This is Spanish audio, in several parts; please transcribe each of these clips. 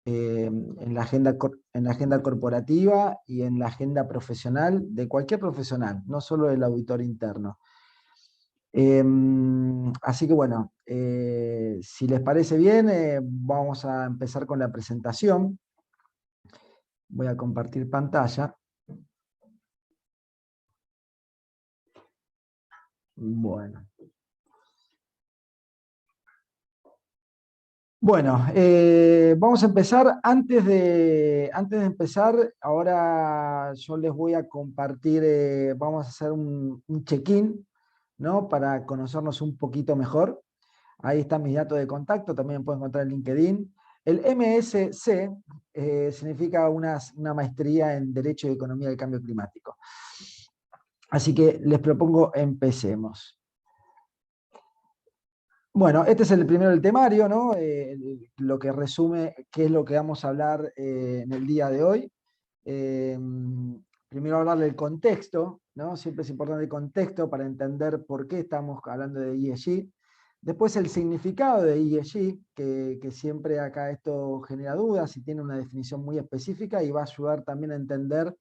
en la agenda, en la agenda corporativa y en la agenda profesional de cualquier profesional, no solo del auditor interno. Así que bueno, si les parece bien, vamos a empezar con la presentación. Voy a compartir pantalla. Bueno. Bueno, vamos a empezar. Antes de empezar, ahora yo les voy a compartir, vamos a hacer un check-in, ¿no? Para conocernos un poquito mejor. Ahí están mis datos de contacto, también pueden encontrar en LinkedIn. El MSC significa una maestría en Derecho y Economía del Cambio Climático. Así que les propongo empecemos. Bueno, este es el primero del temario, ¿no? Lo que resume qué es lo que vamos a hablar en el día de hoy. Primero hablar del contexto, ¿no? Siempre es importante el contexto para entender por qué estamos hablando de ESG. Después el significado de ESG, que siempre acá esto genera dudas y tiene una definición muy específica y va a ayudar también a entender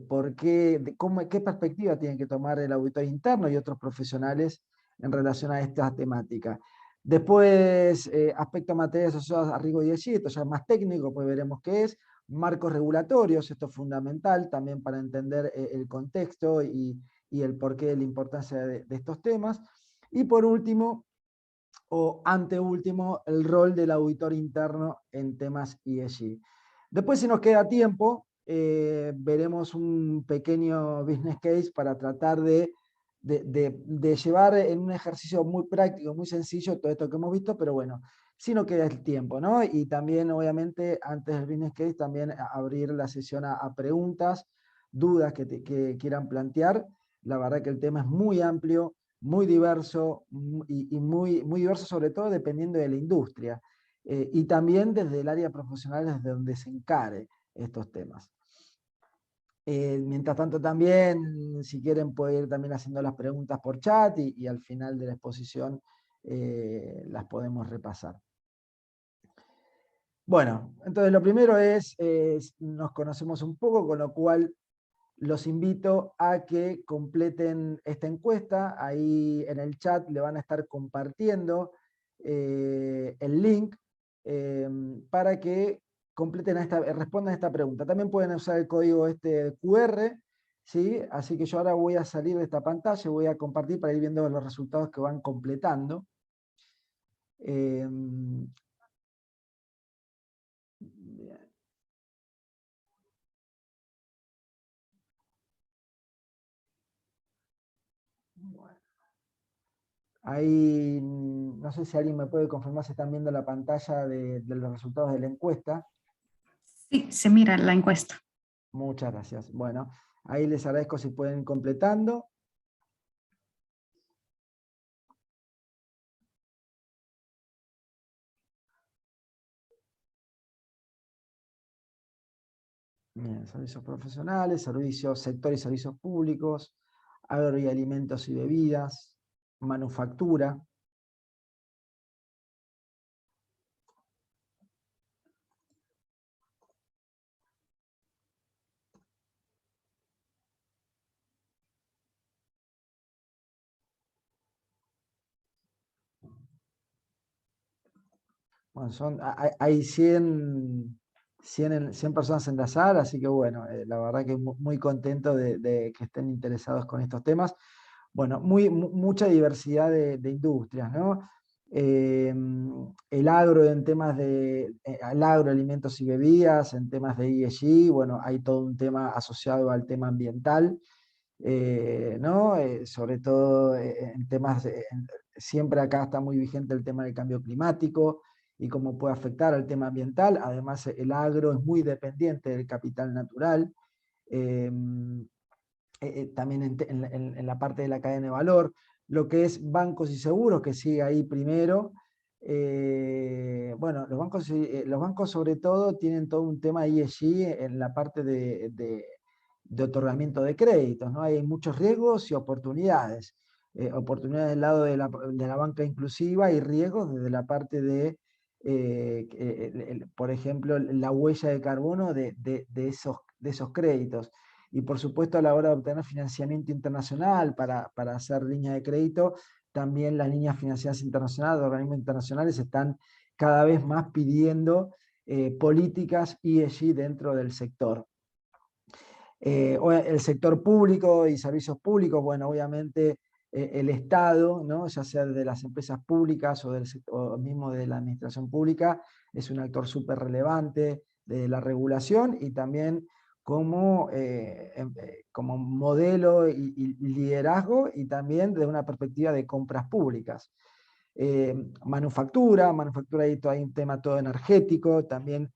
por qué, qué perspectiva tiene que tomar el auditor interno y otros profesionales en relación a esta temática. Después, aspectos materiales asociados a riesgo ESG, esto ya es más técnico, pues veremos qué es. Marcos regulatorios, esto es fundamental también para entender el contexto y el porqué de la importancia de estos temas. Y por último, o anteúltimo, el rol del auditor interno en temas ESG. Después, si nos queda tiempo, veremos un pequeño business case para tratar de llevar en un ejercicio muy práctico, muy sencillo, todo esto que hemos visto, pero bueno, si no queda el tiempo, ¿no? Y también, obviamente, antes del business case, también abrir la sesión a preguntas, dudas que quieran plantear. La verdad que el tema es muy amplio, muy diverso y muy diverso sobre todo dependiendo de la industria y también desde el área profesional desde donde se encare estos temas. Mientras tanto también, si quieren, pueden ir también haciendo las preguntas por chat y al final de la exposición las podemos repasar. Bueno, entonces lo primero es, nos conocemos un poco, con lo cual los invito a que completen esta encuesta. Ahí en el chat le van a estar compartiendo el link para que respondan a esta pregunta. También pueden usar el código este QR, ¿sí? Así que yo ahora voy a salir de esta pantalla, voy a compartir para ir viendo los resultados que van completando. Bien. Bueno. Ahí, no sé si alguien me puede confirmar si están viendo la pantalla de los resultados de la encuesta. Sí, se mira la encuesta. Muchas gracias. Bueno, ahí les agradezco si pueden ir completando. Bien, servicios profesionales, servicios, sector y servicios públicos, agro y alimentos y bebidas, manufactura. Bueno, hay 100 personas en la sala, así que bueno, la verdad que muy contento de que estén interesados con estos temas. Bueno, mucha diversidad de industrias, ¿no? El agro en temas el agro, alimentos y bebidas, en temas de ESG, bueno, hay todo un tema asociado al tema ambiental, ¿no? Sobre todo en temas, siempre acá está muy vigente el tema del cambio climático y cómo puede afectar al tema ambiental. Además, el agro es muy dependiente del capital natural. También en la parte de la cadena de valor, lo que es bancos y seguros, que sigue ahí primero. Bueno, los bancos sobre todo tienen todo un tema ESG en la parte de otorgamiento de créditos, ¿no? Hay muchos riesgos y oportunidades. Oportunidades del lado de la banca inclusiva y riesgos desde la parte de por ejemplo, la huella de carbono de esos créditos. Y por supuesto, a la hora de obtener financiamiento internacional para hacer líneas de crédito, también las líneas financieras internacionales, de organismos internacionales, están cada vez más pidiendo políticas ESG dentro del sector. El sector público y servicios públicos, bueno, obviamente el Estado, ¿no? Ya sea de las empresas públicas o mismo de la administración pública, es un actor súper relevante de la regulación y también como modelo y liderazgo, y también desde una perspectiva de compras públicas. Manufactura hay un tema todo energético, también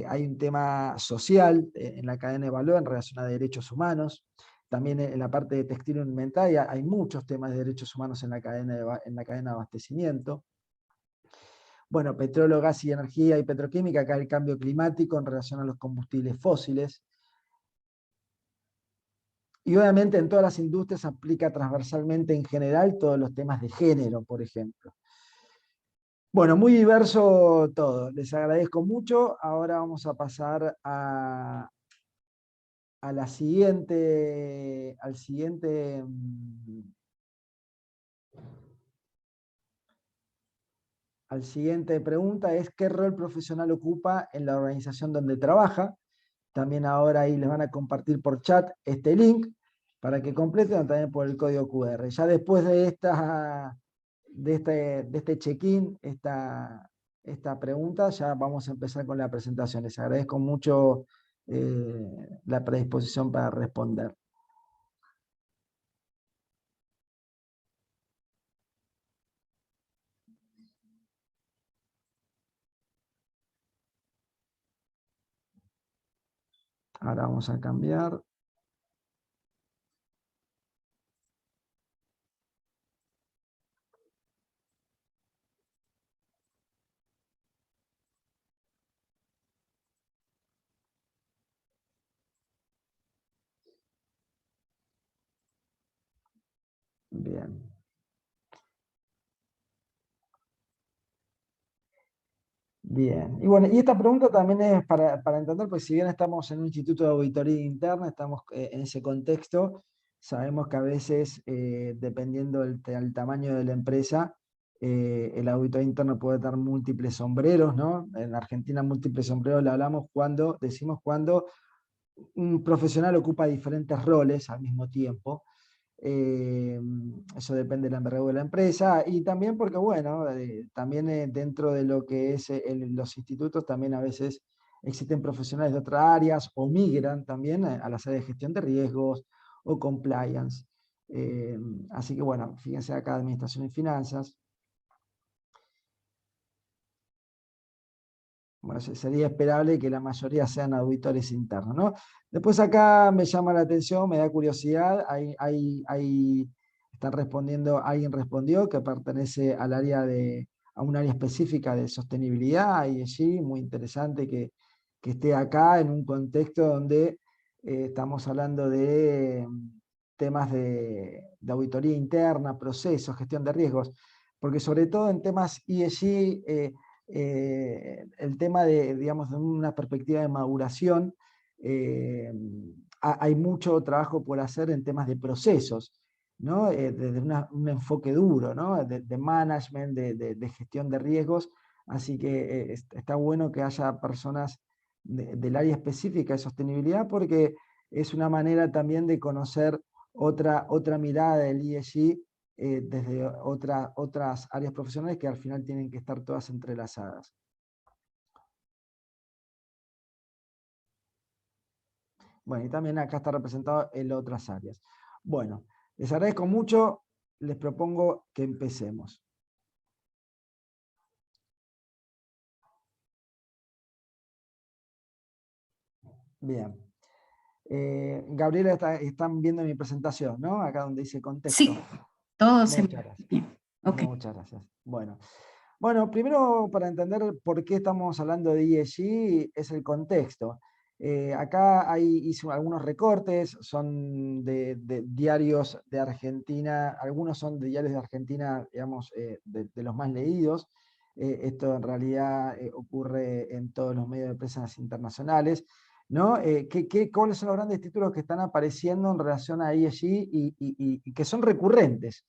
hay un tema social en la cadena de valor en relación a derechos humanos. También en la parte de textil y alimentaria hay muchos temas de derechos humanos en la cadena de abastecimiento. Bueno, petróleo, gas y energía y petroquímica, acá el cambio climático en relación a los combustibles fósiles. Y obviamente en todas las industrias aplica transversalmente en general todos los temas de género, por ejemplo. Bueno, muy diverso todo. Les agradezco mucho. Ahora vamos a pasar a la siguiente, al siguiente pregunta, es ¿qué rol profesional ocupa en la organización donde trabaja? También ahora ahí les van a compartir por chat este link para que completen, también por el código QR. Ya después de este check-in, esta pregunta, ya vamos a empezar con la presentación. Les agradezco mucho la predisposición para responder. Ahora vamos a cambiar. Bien. Bien, y bueno, y esta pregunta también es para entender, pues si bien estamos en un instituto de auditoría interna, estamos en ese contexto, sabemos que a veces, dependiendo del tamaño de la empresa, el auditor interno puede dar múltiples sombreros, ¿no? En Argentina múltiples sombreros le hablamos decimos cuando un profesional ocupa diferentes roles al mismo tiempo. Eso depende de la envergadura de la empresa y también porque, bueno, también dentro de lo que es los institutos también a veces existen profesionales de otras áreas o migran también a las áreas de gestión de riesgos o compliance. Así que, bueno, fíjense acá administración y finanzas. Bueno, sería esperable que la mayoría sean auditores internos, ¿no? Después acá me llama la atención, me da curiosidad, están respondiendo, alguien respondió que pertenece a un área específica de sostenibilidad, ESG, muy interesante que esté acá en un contexto donde estamos hablando de temas de auditoría interna, procesos, gestión de riesgos, porque sobre todo en temas ESG, el tema digamos, de una perspectiva de maduración, hay mucho trabajo por hacer en temas de procesos, ¿no? Desde un enfoque duro, ¿no? De management, de gestión de riesgos, así que está bueno que haya personas del área específica de sostenibilidad, porque es una manera también de conocer otra mirada del ESG desde otras áreas profesionales que al final tienen que estar todas entrelazadas. Bueno, y también acá está representado en otras áreas. Bueno, les agradezco mucho, les propongo que empecemos. Bien. Gabriela, están viendo mi presentación, ¿no? Acá donde dice contexto. Sí, todo se Muchas mira gracias. bien. Okay. Muchas gracias. Bueno, primero para entender por qué estamos hablando de ESG es el contexto. Acá hice algunos recortes, son de diarios de Argentina, algunos son de diarios de Argentina, digamos, de los más leídos. esto en realidad ocurre en todos los medios de empresas internacionales, ¿no? ¿Cuáles son los grandes títulos que están apareciendo en relación a ESG y que son recurrentes?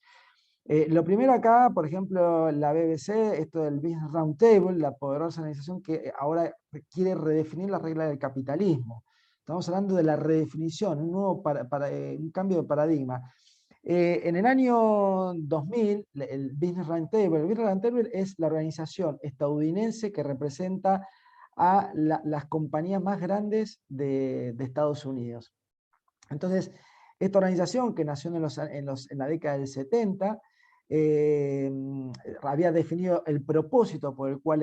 Lo primero acá, por ejemplo, la BBC, esto del Business Roundtable, la poderosa organización que ahora quiere redefinir las reglas del capitalismo. Estamos hablando de la redefinición, un cambio de paradigma. En el año 2000, el Business Roundtable es la organización estadounidense que representa a las compañías más grandes de Estados Unidos. Entonces, esta organización que nació en la década del 70, había definido el propósito por el cual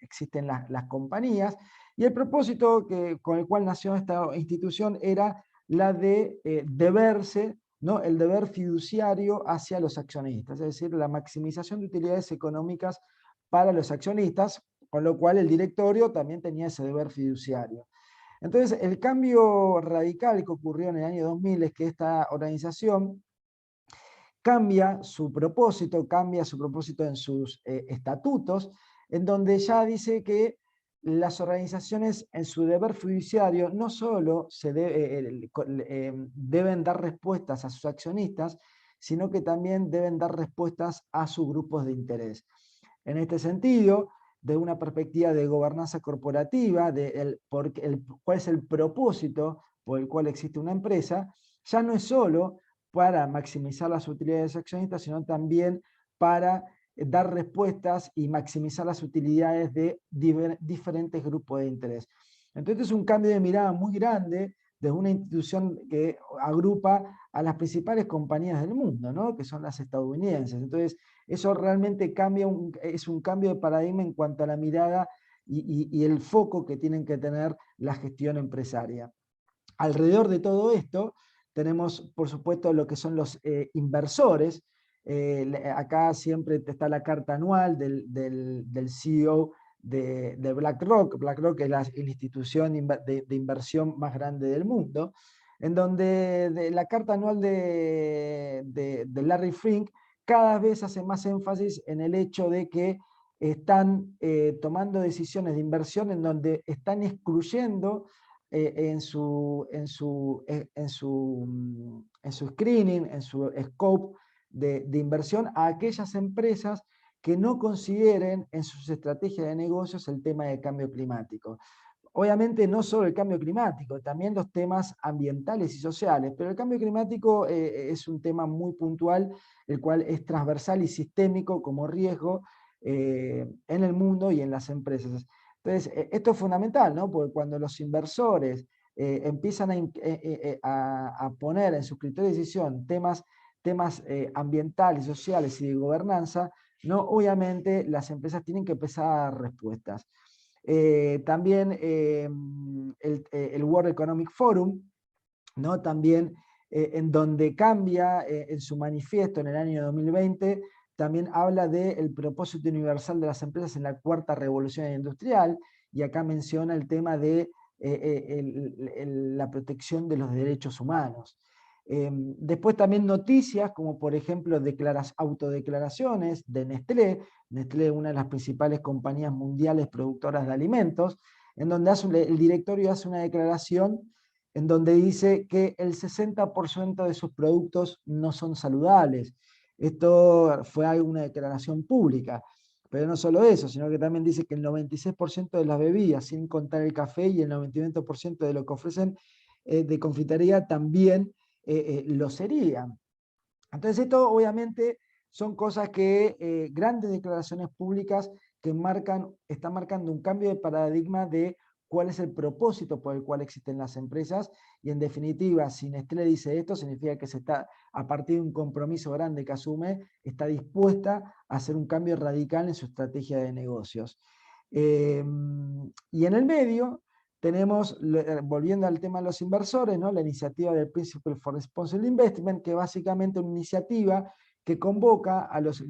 existen las compañías, y el propósito con el cual nació esta institución era la de deberse, ¿no? El deber fiduciario hacia los accionistas, es decir, la maximización de utilidades económicas para los accionistas, con lo cual el directorio también tenía ese deber fiduciario. Entonces, el cambio radical que ocurrió en el año 2000 es que esta organización cambia su propósito en sus estatutos, en donde ya dice que las organizaciones en su deber fiduciario no solo deben dar respuestas a sus accionistas, sino que también deben dar respuestas a sus grupos de interés. En este sentido, de una perspectiva de gobernanza corporativa, cuál es el propósito por el cual existe una empresa, ya no es solo para maximizar las utilidades accionistas, sino también para dar respuestas y maximizar las utilidades de diferentes grupos de interés. Entonces es un cambio de mirada muy grande de una institución que agrupa a las principales compañías del mundo, ¿no? Que son las estadounidenses. Entonces, eso realmente es un cambio de paradigma en cuanto a la mirada y el foco que tienen que tener la gestión empresaria. Alrededor de todo esto tenemos, por supuesto, lo que son los inversores. Acá siempre está la carta anual del CEO de BlackRock. BlackRock es la institución de inversión más grande del mundo, en donde la carta anual de Larry Fink cada vez hace más énfasis en el hecho de que están tomando decisiones de inversión en donde están excluyendo en su screening, en su scope de inversión a aquellas empresas que no consideren en sus estrategias de negocios el tema del cambio climático. Obviamente no solo el cambio climático, también los temas ambientales y sociales, pero el cambio climático es un tema muy puntual, el cual es transversal y sistémico como riesgo en el mundo y en las empresas. Entonces, esto es fundamental, ¿no? Porque cuando los inversores empiezan a poner en sus criterios de decisión temas ambientales, sociales y de gobernanza, ¿no? Obviamente las empresas tienen que empezar a dar respuestas. También el World Economic Forum, ¿no? También en donde cambia en su manifiesto en el año 2020, también habla del propósito universal de las empresas en la cuarta revolución industrial, y acá menciona el tema de la protección de los derechos humanos. Después también noticias como por ejemplo autodeclaraciones de Nestlé. Nestlé es una de las principales compañías mundiales productoras de alimentos, en donde el directorio hace una declaración en donde dice que el 60% de sus productos no son saludables. Esto fue una declaración pública, pero no solo eso, sino que también dice que el 96% de las bebidas, sin contar el café, y el 99% de lo que ofrecen de confitería también lo serían. Entonces esto obviamente son cosas que, grandes declaraciones públicas que están marcando un cambio de paradigma de cuál es el propósito por el cual existen las empresas, y en definitiva, si Nestlé dice esto, significa que a partir de un compromiso grande que asume, está dispuesta a hacer un cambio radical en su estrategia de negocios. Y en el medio tenemos, volviendo al tema de los inversores, ¿no? La iniciativa del Principle for Responsible Investment, que básicamente es una iniciativa que convoca a los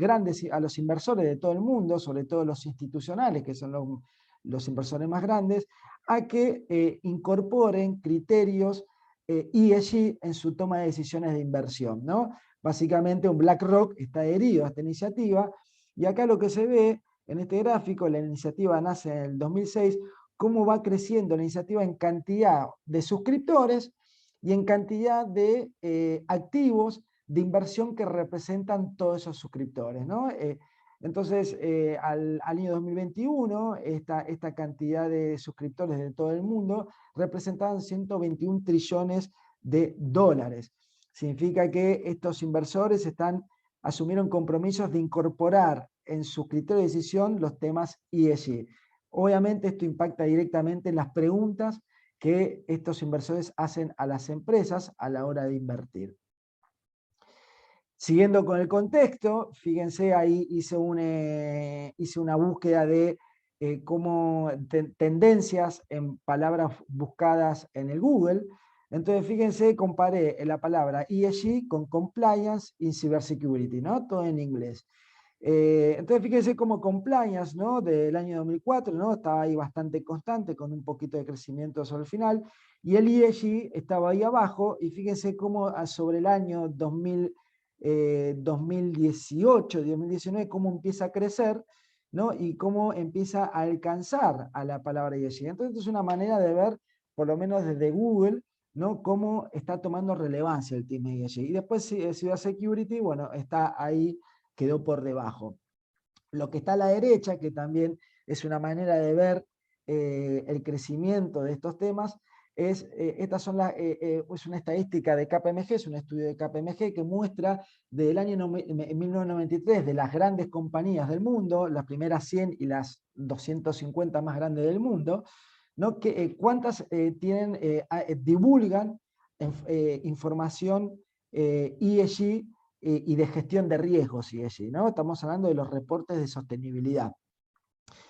inversores de todo el mundo, sobre todo los institucionales, que son los inversores más grandes, a que incorporen criterios ESG en su toma de decisiones de inversión, ¿no? Básicamente un BlackRock está adherido a esta iniciativa, y acá lo que se ve en este gráfico, la iniciativa nace en el 2006, cómo va creciendo la iniciativa en cantidad de suscriptores y en cantidad de activos de inversión que representan todos esos suscriptores, ¿no? Entonces, al año 2021, esta cantidad de suscriptores de todo el mundo representaban 121 trillones de dólares. Significa que estos inversores asumieron compromisos de incorporar en su criterio de decisión los temas ESG. Obviamente esto impacta directamente en las preguntas que estos inversores hacen a las empresas a la hora de invertir. Siguiendo con el contexto, fíjense, ahí hice una búsqueda de tendencias en palabras buscadas en el Google. Entonces, fíjense, comparé la palabra ESG con Compliance y Cybersecurity, ¿no? Todo en inglés. Entonces, fíjense cómo Compliance, ¿no? Del año 2004, ¿no? Estaba ahí bastante constante, con un poquito de crecimiento sobre el final, y el ESG estaba ahí abajo, y fíjense cómo sobre el año 2018, 2019, cómo empieza a crecer, ¿no? Y cómo empieza a alcanzar a la palabra ESG. Entonces, es una manera de ver, por lo menos desde Google, ¿no? Cómo está tomando relevancia el tema ESG. Y después Cybersecurity, bueno, está ahí, quedó por debajo. Lo que está a la derecha, que también es una manera de ver el crecimiento de estos temas, es una estadística de KPMG, es un estudio de KPMG que muestra del año 1993 de las grandes compañías del mundo, las primeras 100 y las 250 más grandes del mundo, ¿no? Cuántas divulgan información ESG y de gestión de riesgos ESG, ¿no? Estamos hablando de los reportes de sostenibilidad.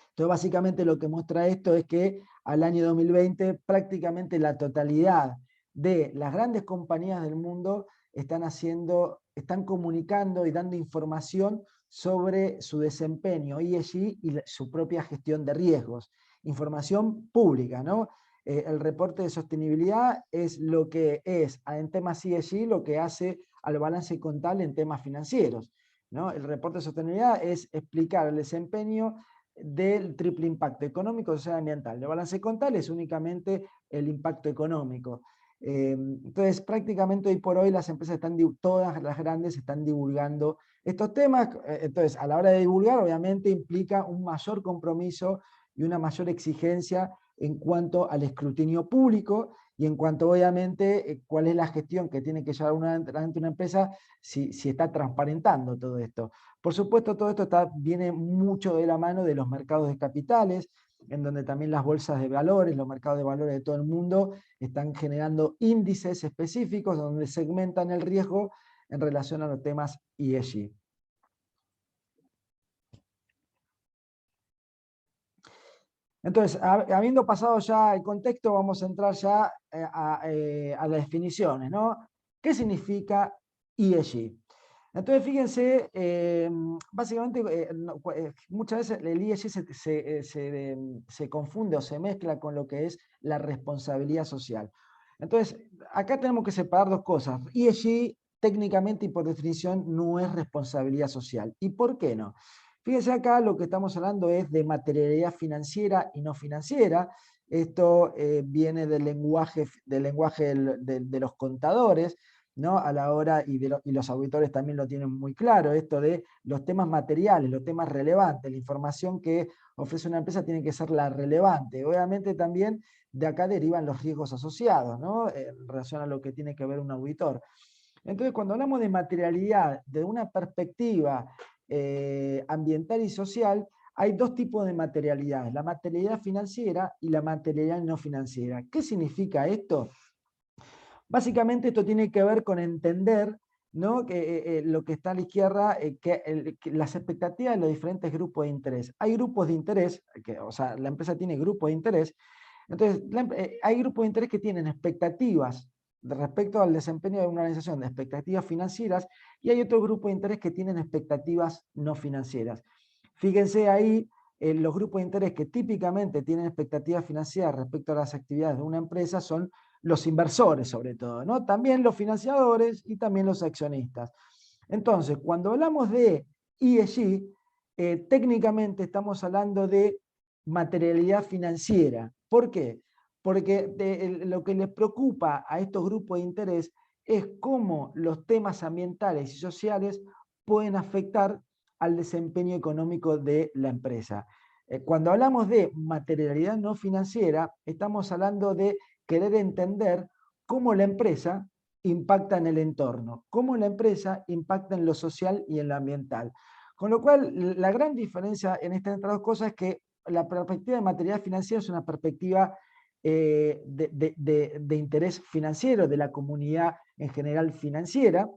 Entonces, básicamente lo que muestra esto es que al año 2020 prácticamente la totalidad de las grandes compañías del mundo están comunicando y dando información sobre su desempeño ESG y su propia gestión de riesgos. Información pública, ¿no? El reporte de sostenibilidad es lo que es en temas ESG, lo que hace al balance contable en temas financieros, ¿no? El reporte de sostenibilidad es explicar el desempeño del triple impacto económico, social y ambiental. El balance contable es únicamente el impacto económico. Entonces, prácticamente hoy por hoy las empresas todas las grandes están divulgando estos temas. Entonces, a la hora de divulgar, obviamente implica un mayor compromiso y una mayor exigencia en cuanto al escrutinio público y en cuanto, obviamente, cuál es la gestión que tiene que llevar una empresa si está transparentando todo esto. Por supuesto, todo esto viene mucho de la mano de los mercados de capitales, en donde también las bolsas de valores, los mercados de valores de todo el mundo, están generando índices específicos donde segmentan el riesgo en relación a los temas ESG. Entonces, habiendo pasado ya el contexto, vamos a entrar ya a las definiciones, ¿no? ¿Qué significa ESG? Entonces, fíjense, básicamente, muchas veces el ESG se confunde o se mezcla con lo que es la responsabilidad social. Entonces, acá tenemos que separar dos cosas. ESG, técnicamente y por definición, no es responsabilidad social. ¿Y por qué no? Fíjense acá, lo que estamos hablando es de materialidad financiera y no financiera. Esto viene del lenguaje de los contadores, ¿no? A la hora, y los auditores también lo tienen muy claro, esto de los temas materiales, los temas relevantes, la información que ofrece una empresa tiene que ser la relevante. Obviamente también de acá derivan los riesgos asociados, ¿no? En relación a lo que tiene que ver un auditor. Entonces, cuando hablamos de materialidad, de una perspectiva ambiental y social, hay dos tipos de materialidades, la materialidad financiera y la materialidad no financiera. ¿Qué significa esto? Básicamente esto tiene que ver con entender, ¿no? Que, lo que está a la izquierda, que las expectativas de los diferentes grupos de interés. Hay grupos de interés, o sea, la empresa tiene grupos de interés, entonces hay grupos de interés que tienen expectativas respecto al desempeño de una organización, de expectativas financieras, y hay otro grupo de interés que tienen expectativas no financieras. Fíjense ahí, los grupos de interés que típicamente tienen expectativas financieras respecto a las actividades de una empresa son los inversores, sobre todo, ¿no? También los financiadores y también los accionistas. Entonces, cuando hablamos de ESG, técnicamente estamos hablando de materialidad financiera. ¿Por qué? Porque lo que les preocupa a estos grupos de interés es cómo los temas ambientales y sociales pueden afectar al desempeño económico de la empresa. Cuando hablamos de materialidad no financiera, estamos hablando de querer entender cómo la empresa impacta en el entorno, cómo la empresa impacta en lo social y en lo ambiental. Con lo cual, la gran diferencia en estas dos cosas es que la perspectiva de materialidad financiera es una perspectiva de interés financiero de la comunidad en general financiera,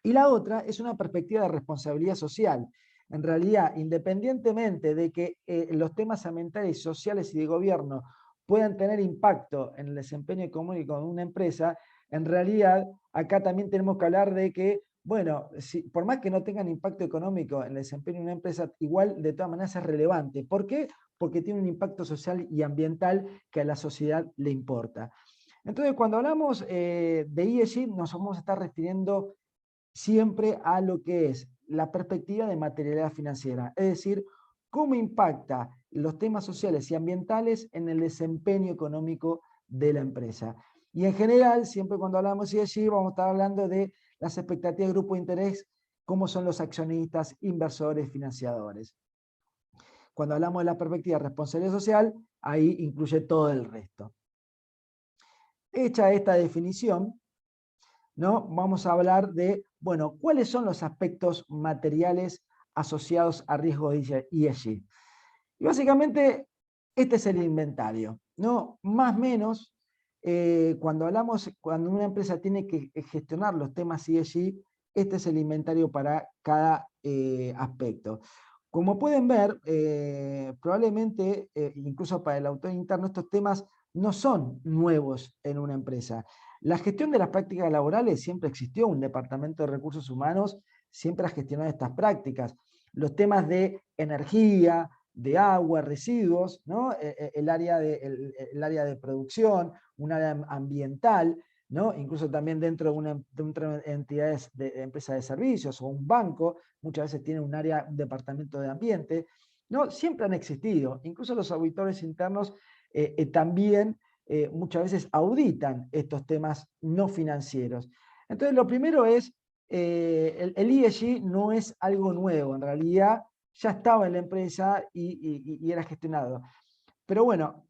y la otra es una perspectiva de responsabilidad social. En realidad, independientemente de que los temas ambientales, sociales y de gobierno puedan tener impacto en el desempeño económico de una empresa, en realidad acá también tenemos que hablar de que, bueno, por más que no tengan impacto económico en el desempeño de una empresa, igual de todas maneras es relevante. ¿Por qué? Porque tiene un impacto social y ambiental que a la sociedad le importa. Entonces, cuando hablamos de ESG, nos vamos a estar refiriendo siempre a lo que es la perspectiva de materialidad financiera, es decir, cómo impacta los temas sociales y ambientales en el desempeño económico de la empresa. Y en general, siempre cuando hablamos de ESG, vamos a estar hablando de las expectativas del grupo de interés, cómo son los accionistas, inversores, financiadores. Cuando hablamos de la perspectiva de responsabilidad social, ahí incluye todo el resto. Hecha esta definición, ¿no? Vamos a hablar de, bueno, ¿cuáles son los aspectos materiales asociados a riesgo de ESG? Y básicamente, este es el inventario, ¿no? Más o menos, cuando una empresa tiene que gestionar los temas ESG, este es el inventario para cada aspecto. Como pueden ver, probablemente, incluso para el autor interno, estos temas no son nuevos en una empresa. La gestión de las prácticas laborales siempre existió, un departamento de recursos humanos siempre ha gestionado estas prácticas. Los temas de energía, de agua, residuos, ¿no? el área de producción, un área ambiental, ¿no? Incluso también dentro de una entidad de empresa de servicios o un banco, muchas veces tiene un área, un departamento de ambiente, ¿no? Siempre han existido, incluso los auditores internos también muchas veces auditan estos temas no financieros. Entonces, lo primero es, el ESG no es algo nuevo, en realidad ya estaba en la empresa y era gestionado. Pero bueno,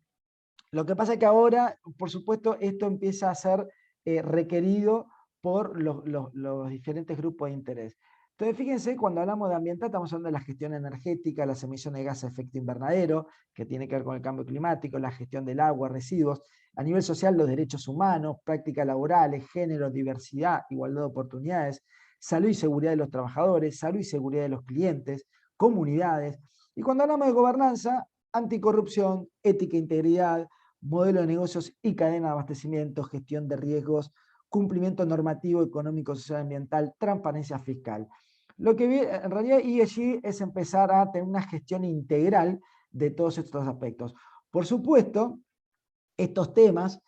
lo que pasa es que ahora, por supuesto, esto empieza a ser requerido por los diferentes grupos de interés. Entonces, fíjense, cuando hablamos de ambiental, estamos hablando de la gestión energética, las emisiones de gases de efecto invernadero, que tiene que ver con el cambio climático, la gestión del agua, residuos. A nivel social, los derechos humanos, prácticas laborales, género, diversidad, igualdad de oportunidades, salud y seguridad de los trabajadores, salud y seguridad de los clientes, comunidades. Y cuando hablamos de gobernanza, anticorrupción, ética e integridad, modelo de negocios y cadena de abastecimiento, gestión de riesgos, cumplimiento normativo, económico, social, ambiental, transparencia fiscal. Lo que en realidad ESG es empezar a tener una gestión integral de todos estos aspectos. Por supuesto, estos temas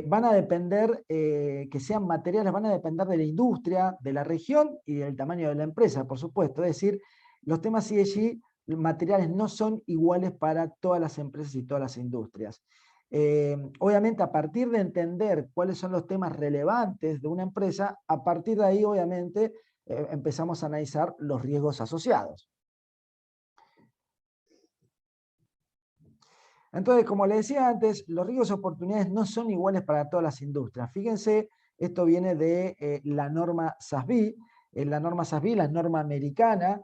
van a depender, que sean materiales, van a depender de la industria, de la región y del tamaño de la empresa, por supuesto. Es decir, los temas ESG materiales no son iguales para todas las empresas y todas las industrias. Obviamente, a partir de entender cuáles son los temas relevantes de una empresa, a partir de ahí, obviamente, empezamos a analizar los riesgos asociados. Entonces, como les decía antes, los riesgos y oportunidades no son iguales para todas las industrias. Fíjense, esto viene de la norma SASB, la norma SASB, la norma americana,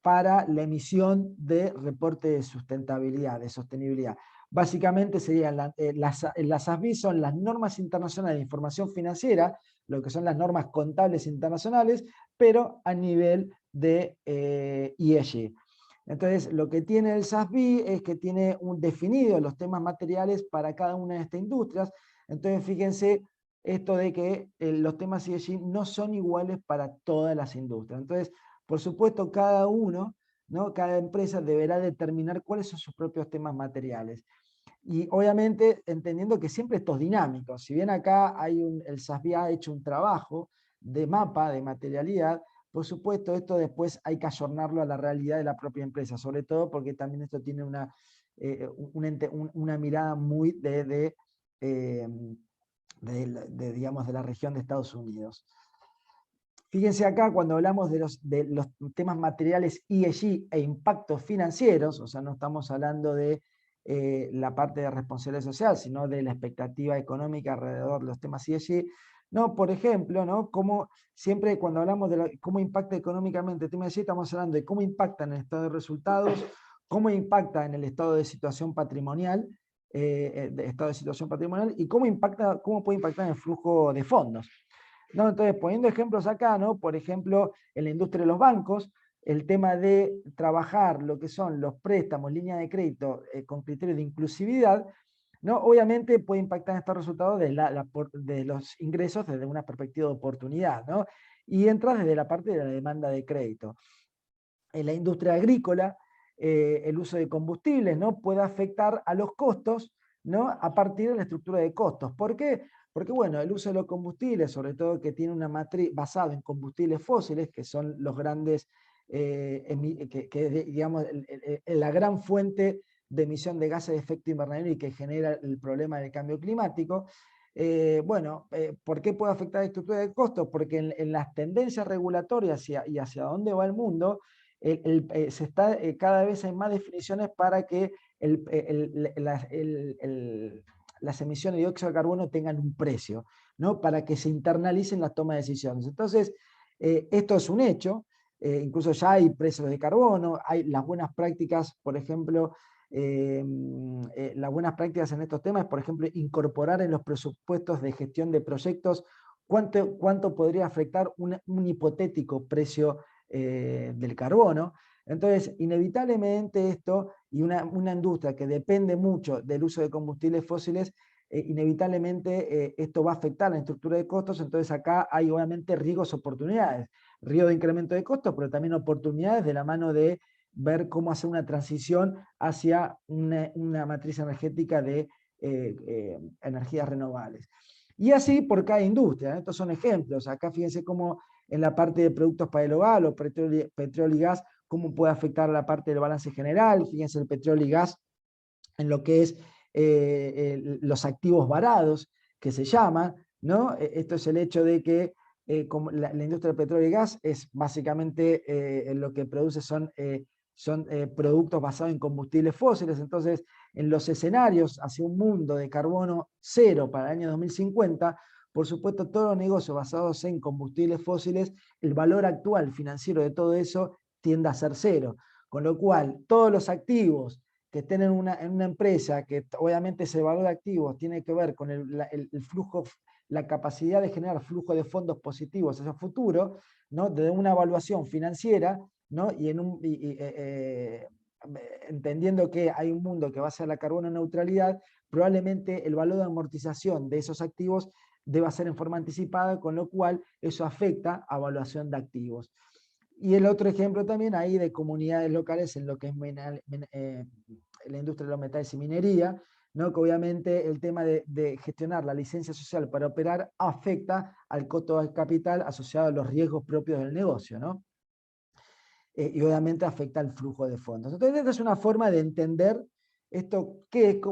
para la emisión de reporte de sustentabilidad, de sostenibilidad. Básicamente serían las SASB son las normas internacionales de información financiera, lo que son las normas contables internacionales, pero a nivel de ESG. Entonces, lo que tiene el SASB es que tiene definido los temas materiales para cada una de estas industrias. Entonces, fíjense esto de que los temas ESG no son iguales para todas las industrias. Entonces, por supuesto, cada uno, ¿no? Cada empresa deberá determinar cuáles son sus propios temas materiales. Y obviamente entendiendo que siempre esto es dinámico. Si bien acá el SASB ha hecho un trabajo de mapa de materialidad, por supuesto esto después hay que ayornarlo a la realidad de la propia empresa, sobre todo porque también esto tiene una mirada muy digamos, de la región de Estados Unidos. Fíjense acá cuando hablamos de los temas materiales ESG e impactos financieros, o sea, no estamos hablando de la parte de responsabilidad social, sino de la expectativa económica alrededor de los temas ESG. No, por ejemplo, ¿no? Como siempre cuando hablamos de cómo impacta económicamente el tema ESG, estamos hablando de cómo impacta en el estado de resultados, cómo impacta en el estado de situación patrimonial, y cómo puede impactar en el flujo de fondos. ¿No? Entonces, poniendo ejemplos acá, ¿no? Por ejemplo, en la industria de los bancos, el tema de trabajar lo que son los préstamos, líneas de crédito con criterios de inclusividad, ¿no? Obviamente puede impactar en estos resultados de los ingresos desde una perspectiva de oportunidad, ¿no? Y entra desde la parte de la demanda de crédito. En la industria agrícola, el uso de combustibles, ¿no? Puede afectar a los costos, ¿no? A partir de la estructura de costos. ¿Por qué? Porque, bueno, el uso de los combustibles, sobre todo que tiene una matriz basada en combustibles fósiles, que son los grandes, digamos, la gran fuente de emisión de gases de efecto invernadero y que genera el problema del cambio climático. ¿Por qué puede afectar la estructura de costos? Porque en las tendencias regulatorias y hacia dónde va el mundo, cada vez hay más definiciones para que las emisiones de dióxido de carbono tengan un precio, ¿no? Para que se internalicen las tomas de decisiones. Entonces, esto es un hecho, incluso ya hay precios de carbono, hay las buenas prácticas, por ejemplo, las buenas prácticas en estos temas, por ejemplo, incorporar en los presupuestos de gestión de proyectos cuánto podría afectar un hipotético precio del carbono. Entonces, inevitablemente esto, y una industria que depende mucho del uso de combustibles fósiles, inevitablemente esto va a afectar la estructura de costos. Entonces acá hay obviamente riesgos, oportunidades, riesgo de incremento de costos, pero también oportunidades de la mano de ver cómo hacer una transición hacia una matriz energética de energías renovables. Y así por cada industria. Estos son ejemplos. Acá fíjense cómo en la parte de productos para el hogar o petróleo y gas, cómo puede afectar la parte del balance general. Fíjense el petróleo y gas en lo que es los activos varados, que se llama, ¿no? Esto es el hecho de que como la industria del petróleo y gas es básicamente lo que produce son productos basados en combustibles fósiles. Entonces, en los escenarios hacia un mundo de carbono cero para el año 2050, por supuesto, todos los negocios basados en combustibles fósiles, el valor actual financiero de todo eso tiende a ser cero. Con lo cual, todos los activos que estén en una empresa, que obviamente ese valor de activos tiene que ver con el flujo, la capacidad de generar flujo de fondos positivos hacia el futuro, ¿no? Desde una evaluación financiera, ¿no? Entendiendo que hay un mundo que va hacia la carbono neutralidad, probablemente el valor de amortización de esos activos deba ser en forma anticipada, con lo cual eso afecta a evaluación de activos. Y el otro ejemplo también ahí de comunidades locales en lo que es la industria de los metales y minería, ¿no? Que obviamente el tema de gestionar la licencia social para operar afecta al costo del capital asociado a los riesgos propios del negocio, ¿no? Y obviamente afecta al flujo de fondos. Entonces, esta es una forma de entender esto,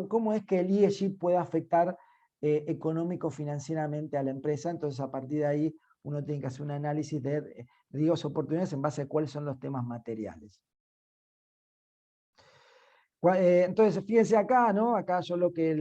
cómo es que el ESG puede afectar económico-financieramente a la empresa. Entonces, a partir de ahí, uno tiene que hacer un análisis de riesgos, oportunidades en base a cuáles son los temas materiales. Entonces, fíjense acá, ¿no? Acá yo lo que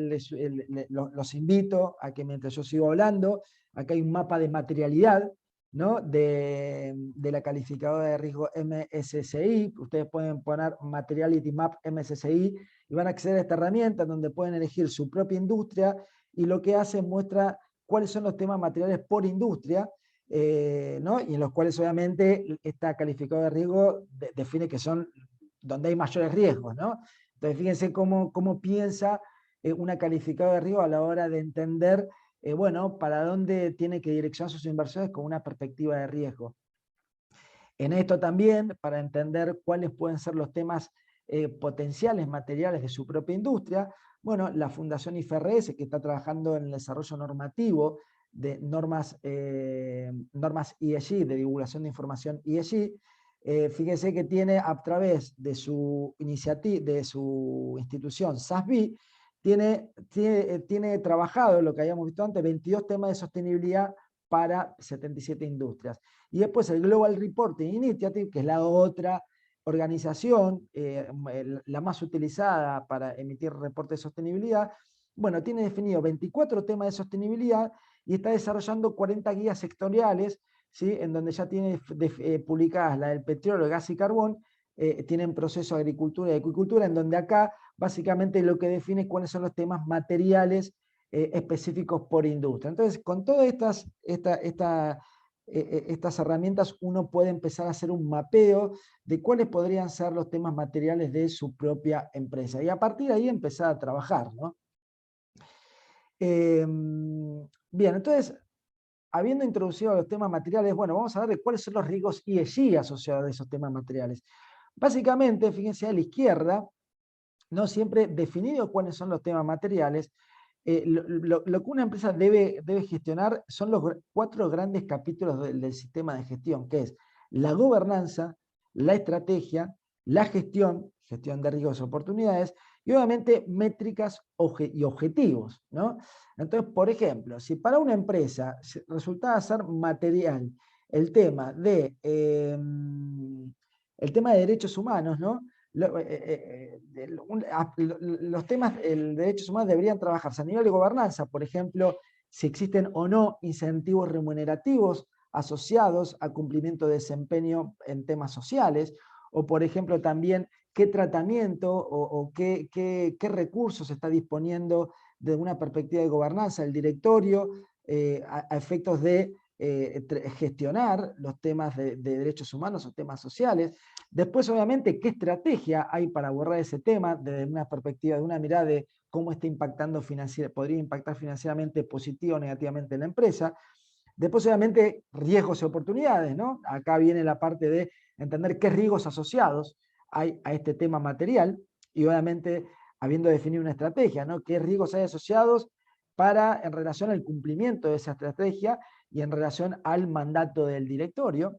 los invito a que mientras yo sigo hablando, acá hay un mapa de materialidad, ¿no? De la calificadora de riesgo MSCI. Ustedes pueden poner Materiality Map MSCI y van a acceder a esta herramienta donde pueden elegir su propia industria, y lo que hace muestra cuáles son los temas materiales por industria, ¿no? Y en los cuales obviamente esta calificadora de riesgo define que son donde hay mayores riesgos, ¿no? Entonces, fíjense cómo piensa una calificadora de riesgo a la hora de entender, bueno, para dónde tiene que direccionar sus inversiones con una perspectiva de riesgo. En esto también, para entender cuáles pueden ser los temas potenciales materiales de su propia industria, bueno, la Fundación IFRS, que está trabajando en el desarrollo normativo de normas, normas ESG, de divulgación de información ESG. Fíjense que tiene a través de su iniciativa, de su institución SASB, tiene trabajado, lo que habíamos visto antes, 22 temas de sostenibilidad para 77 industrias. Y después el Global Reporting Initiative, que es la otra organización, la más utilizada para emitir reportes de sostenibilidad, bueno, tiene definido 24 temas de sostenibilidad y está desarrollando 40 guías sectoriales, ¿sí? En donde ya tiene publicadas la del petróleo, gas y carbón, tienen proceso de agricultura y acuicultura, en donde acá básicamente lo que define cuáles son los temas materiales específicos por industria. Entonces, con todas estas herramientas uno puede empezar a hacer un mapeo de cuáles podrían ser los temas materiales de su propia empresa. Y a partir de ahí empezar a trabajar, ¿no? Bien, entonces, habiendo introducido los temas materiales, bueno, vamos a ver de cuáles son los riesgos ESG asociados a esos temas materiales. Básicamente, fíjense a la izquierda, no siempre definido cuáles son los temas materiales, lo que una empresa debe gestionar son los 4 grandes capítulos del sistema de gestión, que es la gobernanza, la estrategia, la gestión de riesgos y oportunidades, y obviamente métricas y objetivos, ¿no? Entonces, por ejemplo, si para una empresa resultaba ser material el tema de derechos humanos, ¿no? Los temas de derechos humanos deberían trabajarse a nivel de gobernanza, por ejemplo, si existen o no incentivos remunerativos asociados al cumplimiento de desempeño en temas sociales, o por ejemplo también qué tratamiento o qué recursos está disponiendo desde una perspectiva de gobernanza el directorio a efectos de gestionar los temas de derechos humanos o temas sociales. Después, obviamente, qué estrategia hay para abordar ese tema desde una perspectiva, de una mirada de cómo está impactando podría impactar financieramente positivo o negativamente en la empresa. Después, obviamente, riesgos y oportunidades, ¿no? Acá viene la parte de entender qué riesgos asociados hay a este tema material y obviamente habiendo definido una estrategia, ¿no? ¿Qué riesgos hay asociados en relación al cumplimiento de esa estrategia y en relación al mandato del directorio?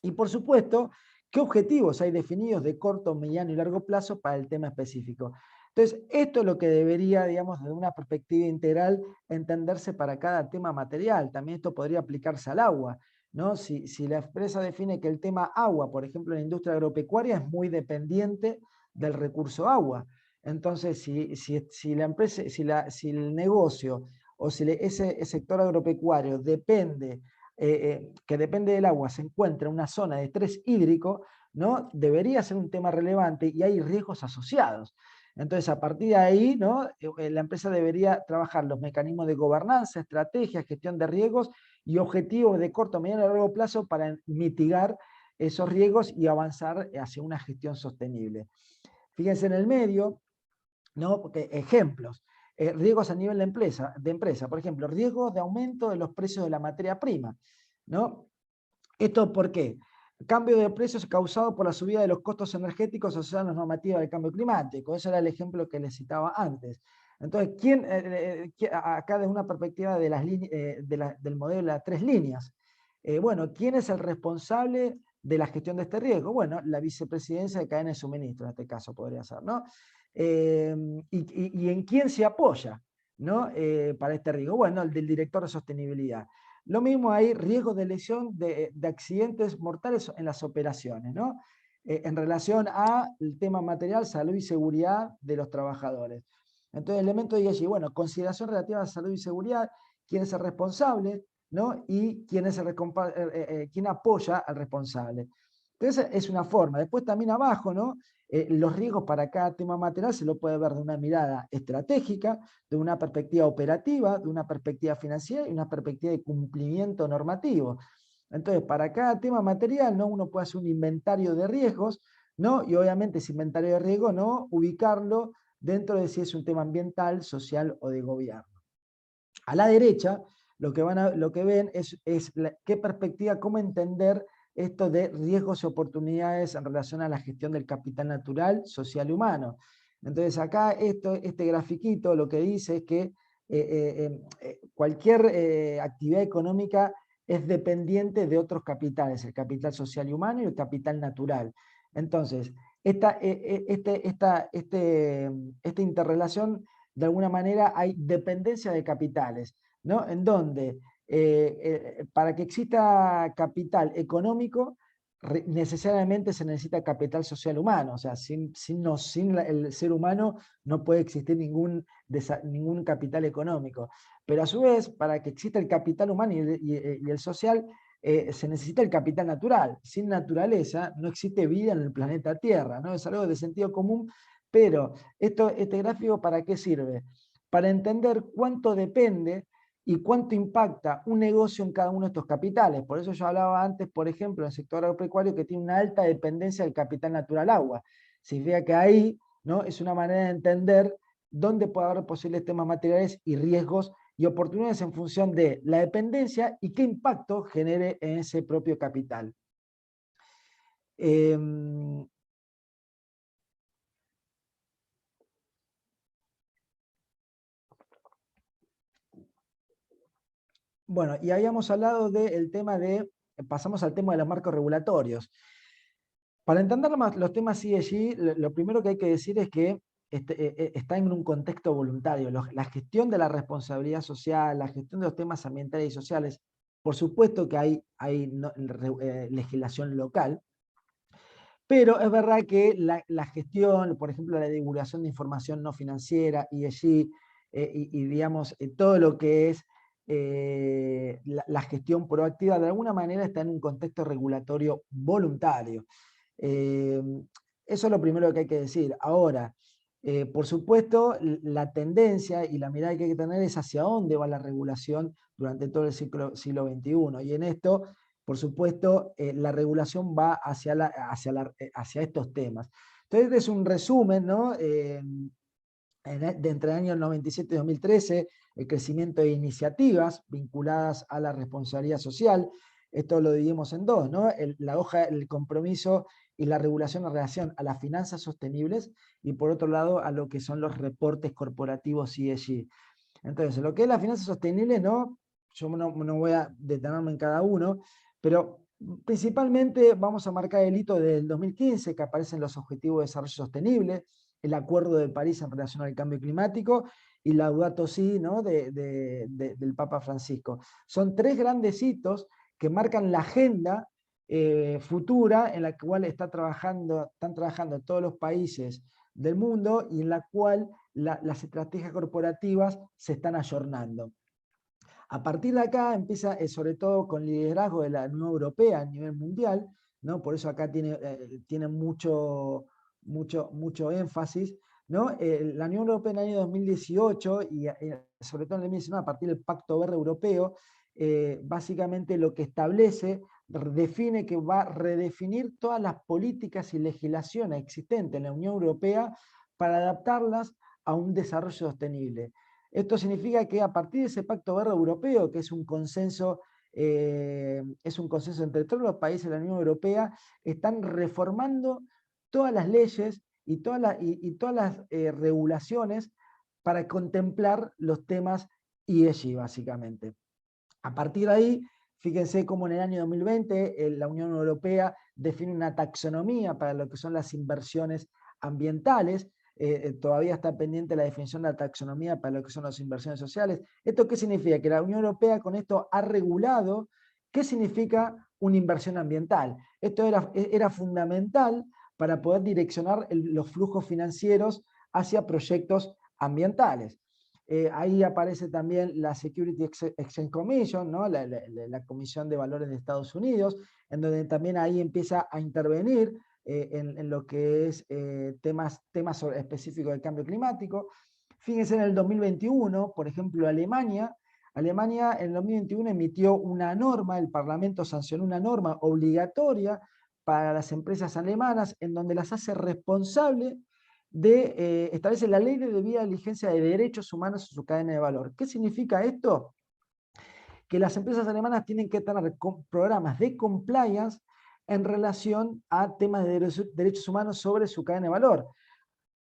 Y por supuesto, ¿qué objetivos hay definidos de corto, mediano y largo plazo para el tema específico? Entonces, esto es lo que debería, digamos, desde una perspectiva integral, entenderse para cada tema material. También esto podría aplicarse al agua, ¿no? Si la empresa define que el tema agua, por ejemplo, en la industria agropecuaria, es muy dependiente del recurso agua. Entonces, si la empresa, si el negocio o si ese sector agropecuario depende que depende del agua, se encuentra en una zona de estrés hídrico, ¿no? Debería ser un tema relevante y hay riesgos asociados. Entonces, a partir de ahí, ¿no? La empresa debería trabajar los mecanismos de gobernanza, estrategia, gestión de riesgos y objetivos de corto, mediano y largo plazo para mitigar esos riesgos y avanzar hacia una gestión sostenible. Fíjense en el medio, ¿no? Porque ejemplos. Riesgos a nivel de empresa, por ejemplo, riesgos de aumento de los precios de la materia prima, ¿no? ¿Esto por qué? Cambio de precios causado por la subida de los costos energéticos asociados a las normativas del cambio climático. Ese era el ejemplo que les citaba antes. Entonces, acá desde una perspectiva de del modelo de las 3 líneas, bueno, ¿quién es el responsable de la gestión de este riesgo? Bueno, la vicepresidencia de cadena de suministro, en este caso podría ser, ¿no? Y en quién se apoya, ¿no? Para este riesgo. Bueno, el del director de sostenibilidad. Lo mismo hay riesgos de lesión de accidentes mortales en las operaciones, ¿no? En relación al tema material, salud y seguridad de los trabajadores. Entonces, elementos de allí, bueno, consideración relativa a salud y seguridad, quién es el responsable, ¿no? Y quién apoya al responsable. Entonces, es una forma. Después también abajo, ¿no? Los riesgos para cada tema material se lo puede ver de una mirada estratégica, de una perspectiva operativa, de una perspectiva financiera y una perspectiva de cumplimiento normativo. Entonces, para cada tema material, ¿no? Uno puede hacer un inventario de riesgos, ¿no? Y obviamente ese inventario de riesgo, ¿no? Ubicarlo dentro de si es un tema ambiental, social o de gobierno. A la derecha, lo que ven es qué perspectiva, cómo entender esto de riesgos y oportunidades en relación a la gestión del capital natural, social y humano. Entonces acá este grafiquito lo que dice es que cualquier actividad económica es dependiente de otros capitales, el capital social y humano y el capital natural. Entonces, esta interrelación, de alguna manera hay dependencia de capitales, ¿no? En donde para que exista capital económico, necesariamente se necesita capital social humano, o sea, sin el ser humano no puede existir ningún capital económico. Pero a su vez, para que exista el capital humano y el social, se necesita el capital natural. Sin naturaleza no existe vida en el planeta Tierra, ¿no? Es algo de sentido común, pero este gráfico, ¿para qué sirve? Para entender cuánto depende y cuánto impacta un negocio en cada uno de estos capitales. Por eso yo hablaba antes, por ejemplo, en el sector agropecuario, que tiene una alta dependencia del capital natural agua. Significa que ahí, ¿no?, es una manera de entender dónde puede haber posibles temas materiales y riesgos y oportunidades en función de la dependencia y qué impacto genere en ese propio capital. Bueno, y habíamos hablado del tema pasamos al tema de los marcos regulatorios. Para entender más los temas ESG, lo primero que hay que decir es que está en un contexto voluntario. La gestión de la responsabilidad social, la gestión de los temas ambientales y sociales, por supuesto que hay legislación local, pero es verdad que la gestión, por ejemplo, la divulgación de información no financiera, ESG, digamos, todo lo que es la gestión proactiva, de alguna manera está en un contexto regulatorio voluntario. Eso es lo primero que hay que decir. Ahora, por supuesto, la tendencia y la mirada que hay que tener es hacia dónde va la regulación durante todo el siglo XXI. Y en esto, por supuesto, la regulación va hacia estos temas. Entonces, este es un resumen, ¿no? Entre el año 97 y 2013, el crecimiento de iniciativas vinculadas a la responsabilidad social. Esto lo dividimos en dos, ¿no? La hoja, el compromiso y la regulación en relación a las finanzas sostenibles y por otro lado a lo que son los reportes corporativos ESG. Entonces, lo que es las finanzas sostenibles, ¿no? Yo no voy a detenerme en cada uno, pero principalmente vamos a marcar el hito del 2015, que aparecen los Objetivos de Desarrollo Sostenible, el Acuerdo de París en relación al cambio climático y la Laudato Si, ¿no?, del Papa Francisco. Son tres grandes hitos que marcan la agenda futura en la cual están trabajando todos los países del mundo y en la cual las estrategias corporativas se están ayornando. A partir de acá empieza, sobre todo con el liderazgo de la Unión Europea a nivel mundial, ¿no? Por eso acá tiene mucho énfasis, ¿no? La Unión Europea en el año 2018 y sobre todo en el 2019 a partir del Pacto Verde Europeo, básicamente lo que establece, define que va a redefinir todas las políticas y legislaciones existentes en la Unión Europea para adaptarlas a un desarrollo sostenible. Esto significa que a partir de ese Pacto Verde Europeo, que es un consenso entre todos los países de la Unión Europea, están reformando todas las leyes y todas las regulaciones para contemplar los temas ESG, básicamente. A partir de ahí, fíjense cómo en el año 2020 la Unión Europea define una taxonomía para lo que son las inversiones ambientales. Todavía está pendiente la definición de la taxonomía para lo que son las inversiones sociales. ¿Esto qué significa? Que la Unión Europea con esto ha regulado qué significa una inversión ambiental. Esto era fundamental para poder direccionar los flujos financieros hacia proyectos ambientales. Ahí aparece también la Security Exchange Commission, ¿no? la Comisión de Valores de Estados Unidos, en donde también ahí empieza a intervenir en lo que es temas específicos del cambio climático. Fíjense en el 2021, por ejemplo, Alemania en el 2021 emitió una norma, el Parlamento sancionó una norma obligatoria para las empresas alemanas en donde las hace responsable establece la ley de debida diligencia de derechos humanos en su cadena de valor. ¿Qué significa esto? Que las empresas alemanas tienen que tener programas de compliance en relación a temas de derechos humanos sobre su cadena de valor.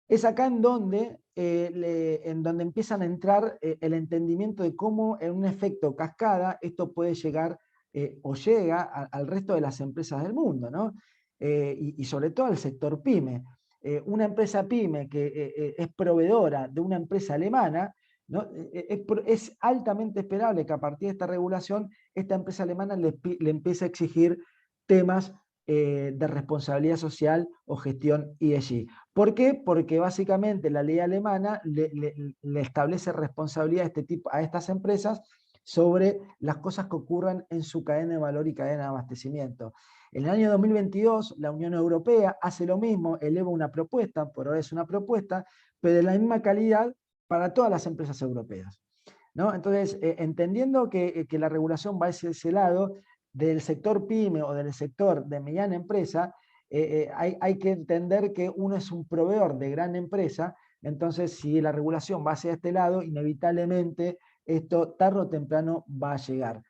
Es acá en donde en donde empiezan a entrar el entendimiento de cómo en un efecto cascada esto puede llegar o llega al resto de las empresas del mundo, ¿no? Y sobre todo al sector pyme. Una empresa pyme que es proveedora de una empresa alemana, ¿no? Es altamente esperable que a partir de esta regulación esta empresa alemana le empiece a exigir temas de responsabilidad social o gestión ESG. ¿Por qué? Porque básicamente la ley alemana le establece responsabilidad a estas empresas sobre las cosas que ocurran en su cadena de valor y cadena de abastecimiento. En el año 2022, la Unión Europea hace lo mismo, eleva una propuesta, por ahora es una propuesta, pero de la misma calidad para todas las empresas europeas, ¿no? Entonces, entendiendo que la regulación va hacia ese lado, del sector pyme o del sector de mediana empresa, hay que entender que uno es un proveedor de gran empresa, entonces si la regulación va hacia este lado, inevitablemente esto tarde o temprano va a llegar.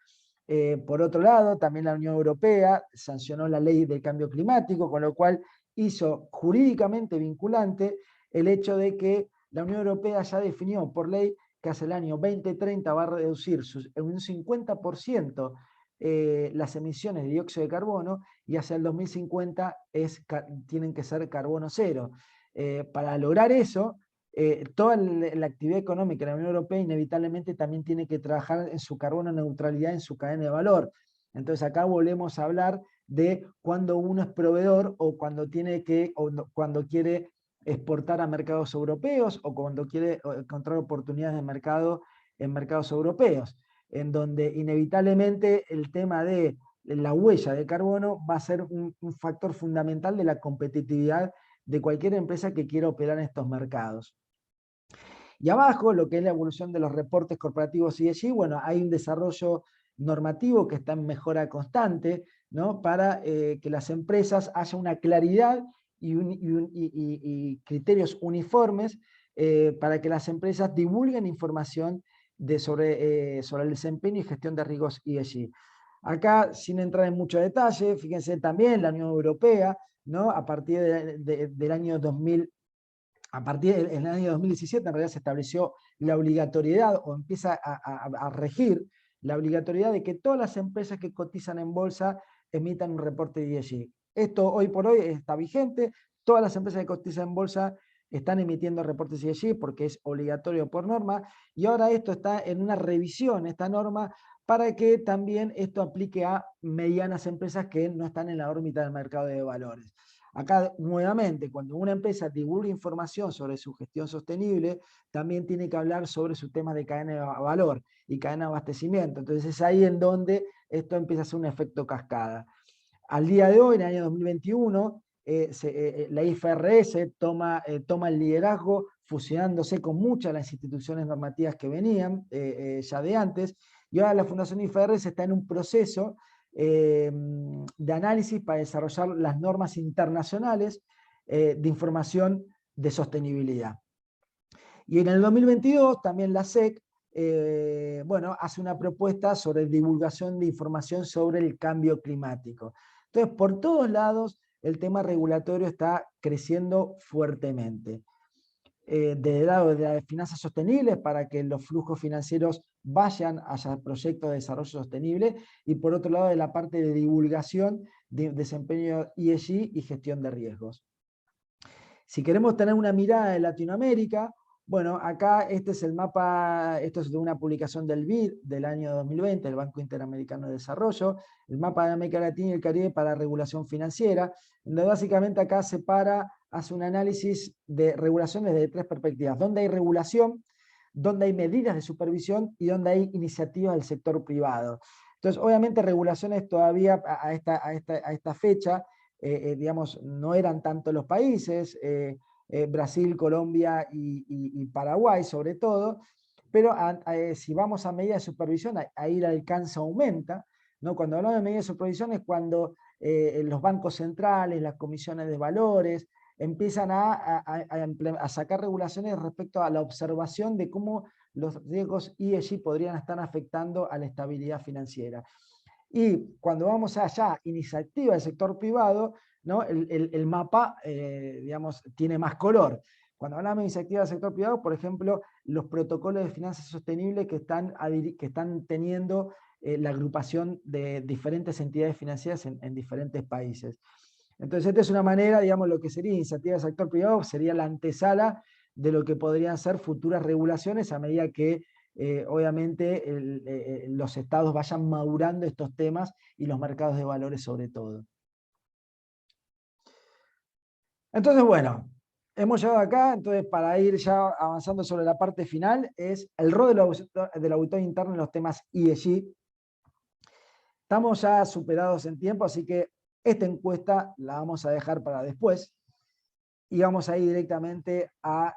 Por otro lado, también la Unión Europea sancionó la ley del cambio climático, con lo cual hizo jurídicamente vinculante el hecho de que la Unión Europea ya definió por ley que hacia el año 2030 va a reducir en un 50% las emisiones de dióxido de carbono y hacia el 2050 tienen que ser carbono cero. Para lograr eso, toda la actividad económica de la Unión Europea inevitablemente también tiene que trabajar en su carbono neutralidad, en su cadena de valor. Entonces acá volvemos a hablar de cuando uno es proveedor o cuando tiene que, o cuando quiere exportar a mercados europeos o cuando quiere encontrar oportunidades de mercado en mercados europeos, en donde inevitablemente el tema de la huella de carbono va a ser un factor fundamental de la competitividad de cualquier empresa que quiera operar en estos mercados. Y abajo, lo que es la evolución de los reportes corporativos ESG, bueno, hay un desarrollo normativo que está en mejora constante, ¿no? Para que las empresas haya una claridad y criterios uniformes para que las empresas divulguen información sobre el desempeño y gestión de riesgos ESG. Acá, sin entrar en mucho detalle, fíjense también la Unión Europea, ¿no? A partir del año 2000, a partir del año 2017 en realidad se estableció la obligatoriedad o empieza a regir la obligatoriedad de que todas las empresas que cotizan en bolsa emitan un reporte de ESG. Esto hoy por hoy está vigente, todas las empresas que cotizan en bolsa están emitiendo reportes ESG porque es obligatorio por norma y ahora esto está en una revisión, esta norma, para que también esto aplique a medianas empresas que no están en la órbita del mercado de valores. Acá, nuevamente, cuando una empresa divulga información sobre su gestión sostenible, también tiene que hablar sobre su tema de cadena de valor y cadena de abastecimiento. Entonces es ahí en donde esto empieza a ser un efecto cascada. Al día de hoy, en el año 2021, la IFRS toma el liderazgo, fusionándose con muchas de las instituciones normativas que venían ya de antes, y ahora la Fundación IFRS está en un proceso de análisis para desarrollar las normas internacionales de información de sostenibilidad. Y en el 2022 también la SEC bueno, hace una propuesta sobre divulgación de información sobre el cambio climático. Entonces, por todos lados, el tema regulatorio está creciendo fuertemente. Del lado de las finanzas sostenibles para que los flujos financieros vayan hacia proyectos de desarrollo sostenible y por otro lado de la parte de divulgación de desempeño ESG y gestión de riesgos. Si queremos tener una mirada de Latinoamérica, bueno, acá este es el mapa, esto es de una publicación del BID del año 2020, el Banco Interamericano de Desarrollo, el mapa de América Latina y el Caribe para regulación financiera, donde básicamente acá hace un análisis de regulación desde tres perspectivas, donde hay regulación, donde hay medidas de supervisión y donde hay iniciativas del sector privado. Entonces, obviamente regulaciones todavía a esta fecha, digamos, no eran tanto los países, Brasil, Colombia y Paraguay sobre todo, pero si vamos a medidas de supervisión, ahí el alcance aumenta, ¿no? Cuando hablamos de medidas de supervisión es cuando los bancos centrales, las comisiones de valores, empiezan a sacar regulaciones respecto a la observación de cómo los riesgos ESG podrían estar afectando a la estabilidad financiera. Y cuando vamos allá, iniciativa del sector privado, ¿no? el mapa, digamos, tiene más color. Cuando hablamos de iniciativas del sector privado, por ejemplo, los protocolos de finanzas sostenibles que están teniendo la agrupación de diferentes entidades financieras en diferentes países. Entonces, esta es una manera, digamos, lo que sería iniciativa del sector privado, sería la antesala de lo que podrían ser futuras regulaciones a medida que, obviamente, los estados vayan madurando estos temas y los mercados de valores sobre todo. Entonces, bueno, hemos llegado acá, entonces para ir ya avanzando sobre la parte final, es el rol del auditor interno en los temas ESG. Estamos ya superados en tiempo, así que esta encuesta la vamos a dejar para después y vamos a ir directamente a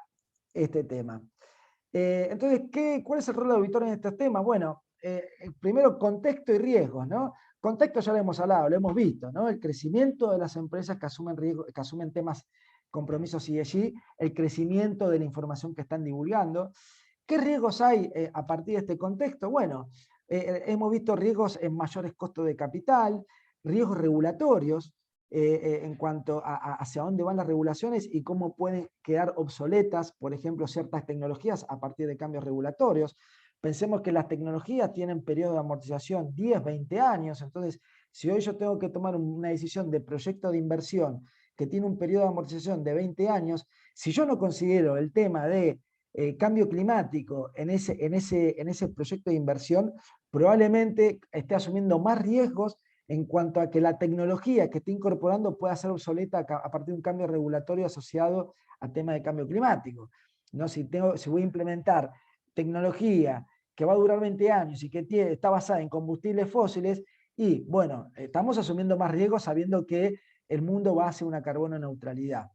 este tema. Entonces, ¿cuál es el rol del auditor en estos temas? Bueno, primero contexto y riesgos, ¿no? Contexto ya lo hemos hablado, lo hemos visto, ¿no? El crecimiento de las empresas que asumen riesgos, que asumen temas, compromisos ESG, el crecimiento de la información que están divulgando. ¿Qué riesgos hay a partir de este contexto? Bueno, hemos visto riesgos en mayores costos de capital, riesgos regulatorios, en cuanto a hacia dónde van las regulaciones y cómo pueden quedar obsoletas, por ejemplo, ciertas tecnologías a partir de cambios regulatorios. Pensemos que las tecnologías tienen periodo de amortización 10, 20 años, entonces si hoy yo tengo que tomar una decisión de proyecto de inversión que tiene un periodo de amortización de 20 años, si yo no considero el tema de cambio climático en ese proyecto de inversión, probablemente esté asumiendo más riesgos en cuanto a que la tecnología que esté incorporando pueda ser obsoleta a partir de un cambio regulatorio asociado al tema de cambio climático. ¿No? Si voy a implementar tecnología que va a durar 20 años y que está basada en combustibles fósiles, y bueno, estamos asumiendo más riesgos sabiendo que el mundo va hacia una carbono neutralidad.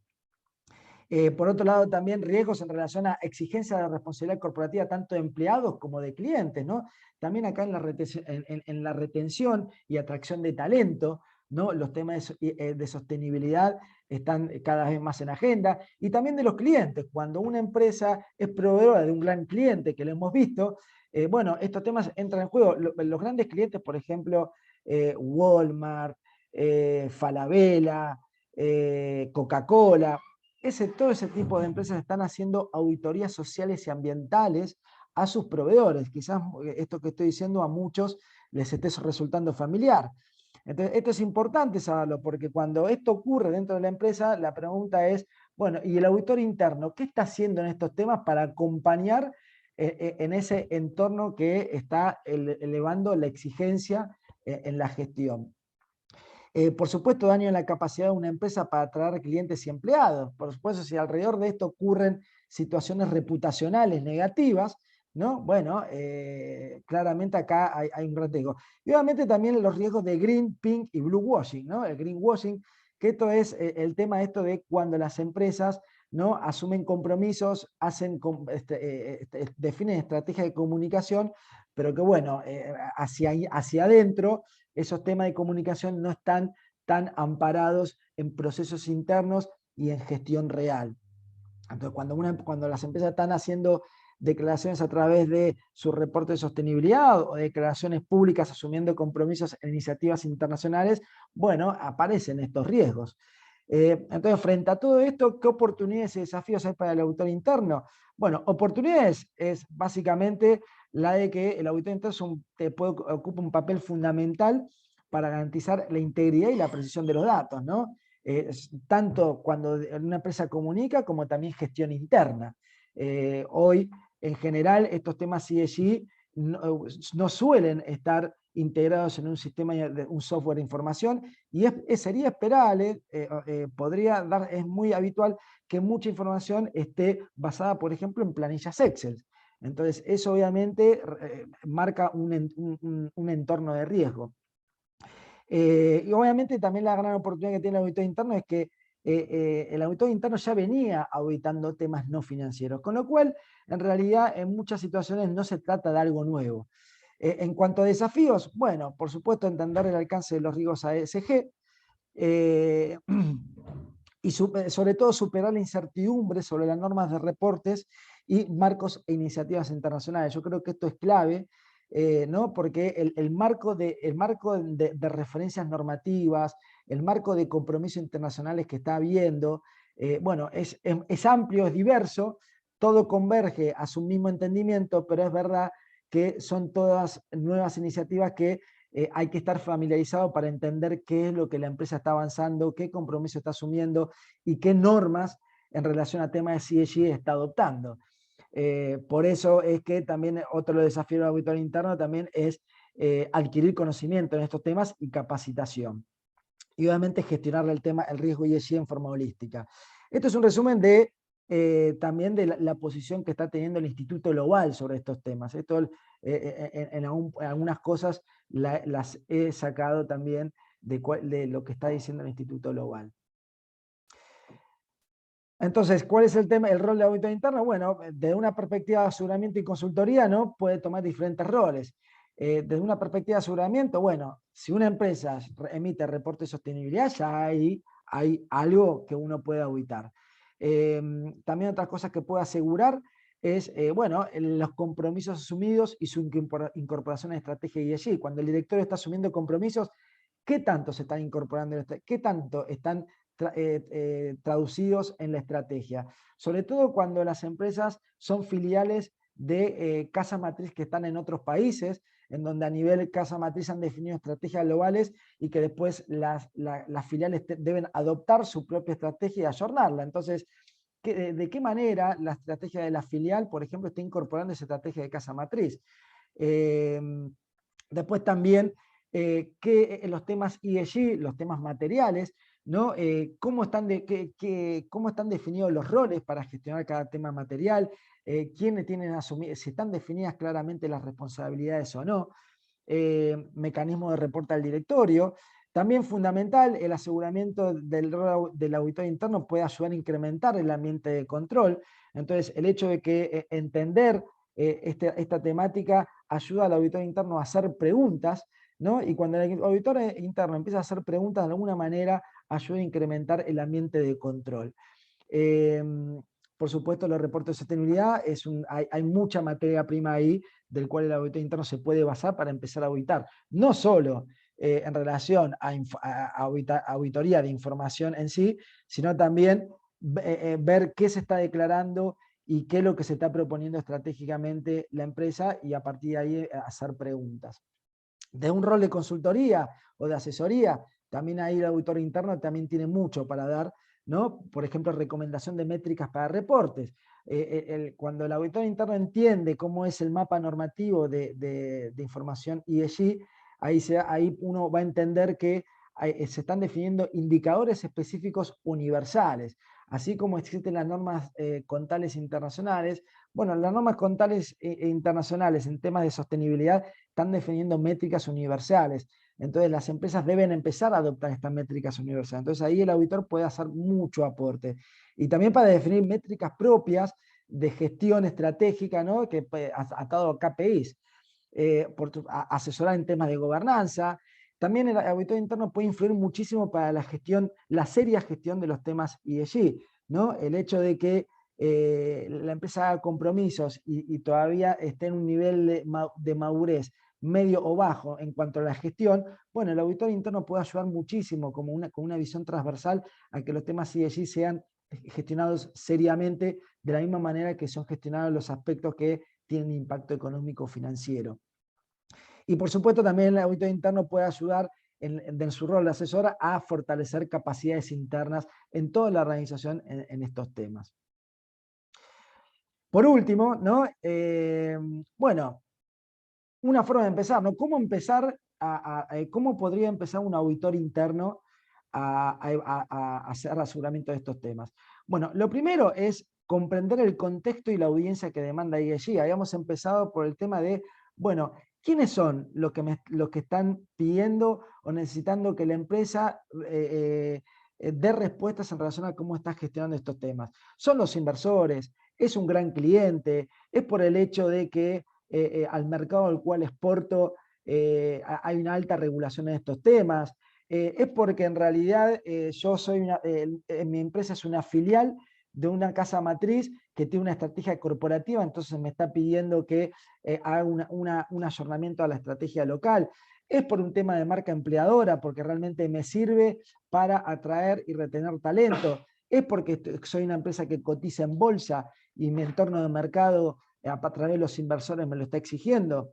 Por otro lado, también riesgos en relación a exigencias de responsabilidad corporativa tanto de empleados como de clientes, ¿no? También acá en la retención y atracción de talento, ¿no? Los temas de sostenibilidad están cada vez más en agenda, y también de los clientes. Cuando una empresa es proveedora de un gran cliente, que lo hemos visto, bueno, estos temas entran en juego. Los grandes clientes, por ejemplo, Walmart, Falabella, Coca-Cola, todo ese tipo de empresas están haciendo auditorías sociales y ambientales a sus proveedores. Quizás esto que estoy diciendo a muchos les esté resultando familiar. Entonces, esto es importante saberlo, porque cuando esto ocurre dentro de la empresa, la pregunta es, bueno, ¿y el auditor interno qué está haciendo en estos temas para acompañar en ese entorno que está elevando la exigencia en la gestión? Por supuesto, daño en la capacidad de una empresa para atraer clientes y empleados. Por supuesto, si alrededor de esto ocurren situaciones reputacionales negativas, ¿no? Bueno, claramente acá hay un gran riesgo. Y obviamente también los riesgos de green, pink y blue washing, ¿no? El greenwashing, que esto es el tema esto de cuando las empresas, ¿no? Asumen compromisos, definen estrategias de comunicación, pero que bueno, hacia adentro esos temas de comunicación no están tan amparados en procesos internos y en gestión real. Entonces, cuando las empresas están haciendo declaraciones a través de su reporte de sostenibilidad o declaraciones públicas asumiendo compromisos en iniciativas internacionales, bueno, aparecen estos riesgos. Entonces, frente a todo esto, ¿qué oportunidades y desafíos hay para el auditor interno? Bueno, oportunidades es básicamente la de que el auditor interno ocupa un papel fundamental para garantizar la integridad y la precisión de los datos, ¿no? Tanto cuando una empresa comunica como también gestión interna. Hoy, en general, estos temas ESG no suelen estar integrados en un sistema, de un software de información, y sería esperable, es muy habitual que mucha información esté basada, por ejemplo, en planillas Excel. Entonces, eso obviamente marca un entorno de riesgo. Y obviamente también la gran oportunidad que tiene el auditor interno es que el auditor interno ya venía auditando temas no financieros, con lo cual en realidad en muchas situaciones no se trata de algo nuevo. En cuanto a desafíos, bueno, por supuesto entender el alcance de los riesgos ESG, y sobre todo superar la incertidumbre sobre las normas de reportes y marcos e iniciativas internacionales. Yo creo que esto es clave, ¿no? Porque el marco de referencias normativas, el marco de compromisos internacionales que está habiendo, bueno, es amplio, es diverso, todo converge a su mismo entendimiento, pero es verdad que son todas nuevas iniciativas que hay que estar familiarizado para entender qué es lo que la empresa está avanzando, qué compromiso está asumiendo y qué normas en relación a temas de ESG está adoptando. Por eso es que también otro desafío del auditor interno también es adquirir conocimiento en estos temas y capacitación. Y obviamente gestionar el riesgo ESG en forma holística. Esto es un resumen de también de la posición que está teniendo el Instituto Global sobre estos temas. Esto en algunas cosas las he sacado también de lo que está diciendo el Instituto Global. Entonces, ¿cuál es el rol de auditor interno? Bueno, desde una perspectiva de aseguramiento y consultoría, ¿no? Puede tomar diferentes roles. Desde una perspectiva de aseguramiento, bueno, si una empresa emite reporte de sostenibilidad, ya hay algo que uno puede auditar. También otras cosas que puede asegurar es, bueno, los compromisos asumidos y su incorporación a estrategia ESG. Cuando el directorio está asumiendo compromisos, ¿qué tanto se están incorporando? ¿Qué tanto están traducidos en la estrategia? Sobre todo cuando las empresas son filiales de casa matriz que están en otros países, en donde a nivel casa matriz han definido estrategias globales y que después las filiales deben adoptar su propia estrategia y ayornarla. Entonces, ¿de qué manera la estrategia de la filial, por ejemplo, está incorporando esa estrategia de casa matriz? Después también que los temas ESG, los temas materiales, ¿no? ¿Cómo están definidos los roles para gestionar cada tema material? ¿Quiénes tienen asumir, si están definidas claramente las responsabilidades o no? Mecanismo de reporte al directorio. También fundamental, el aseguramiento del auditor interno puede ayudar a incrementar el ambiente de control. Entonces, el hecho de que entender esta temática ayuda al auditor interno a hacer preguntas, ¿no? Y cuando el auditor interno empieza a hacer preguntas, de alguna manera ayuda a incrementar el ambiente de control. Por supuesto, los reportes de sostenibilidad, hay mucha materia prima ahí del cual el auditor interno se puede basar para empezar a auditar. No solo en relación a auditoría de información en sí, sino también ver qué se está declarando y qué es lo que se está proponiendo estratégicamente la empresa y a partir de ahí hacer preguntas. De un rol de consultoría o de asesoría, también ahí el auditor interno también tiene mucho para dar, ¿no? Por ejemplo, recomendación de métricas para reportes. Cuando el auditor interno entiende cómo es el mapa normativo de información ESG, ahí uno va a entender que se están definiendo indicadores específicos universales, así como existen las normas contables internacionales. Bueno, las normas contables internacionales en temas de sostenibilidad están definiendo métricas universales. Entonces las empresas deben empezar a adoptar estas métricas universales. Entonces ahí el auditor puede hacer mucho aporte. Y también para definir métricas propias de gestión estratégica, ¿no? Que atado a KPIs, asesorar en temas de gobernanza. También el auditor interno puede influir muchísimo para la gestión, la seria gestión de los temas ESG, ¿no? El hecho de que la empresa haga compromisos y todavía esté en un nivel de madurez medio o bajo en cuanto a la gestión, bueno, el auditor interno puede ayudar muchísimo con una visión transversal a que los temas ESG sean gestionados seriamente de la misma manera que son gestionados los aspectos que tienen impacto económico financiero. Y por supuesto también el auditor interno puede ayudar en su rol de asesora a fortalecer capacidades internas en toda la organización en estos temas. Por último, ¿no? Bueno, una forma de empezar, ¿no? ¿Cómo podría empezar un auditor interno a hacer aseguramiento de estos temas? Bueno, lo primero es comprender el contexto y la audiencia que demanda ESG. Habíamos empezado por el tema de, bueno, ¿quiénes son los que están pidiendo o necesitando que la empresa dé respuestas en relación a cómo está gestionando estos temas? ¿Son los inversores? ¿Es un gran cliente? ¿Es por el hecho de que al mercado al cual exporto hay una alta regulación en estos temas? Es porque en realidad mi empresa es una filial de una casa matriz que tiene una estrategia corporativa, entonces me está pidiendo que haga un ayornamiento a la estrategia local. Es por un tema de marca empleadora, porque realmente me sirve para atraer y retener talento. ¿Es porque soy una empresa que cotiza en bolsa y mi entorno de mercado a través de los inversores me lo está exigiendo?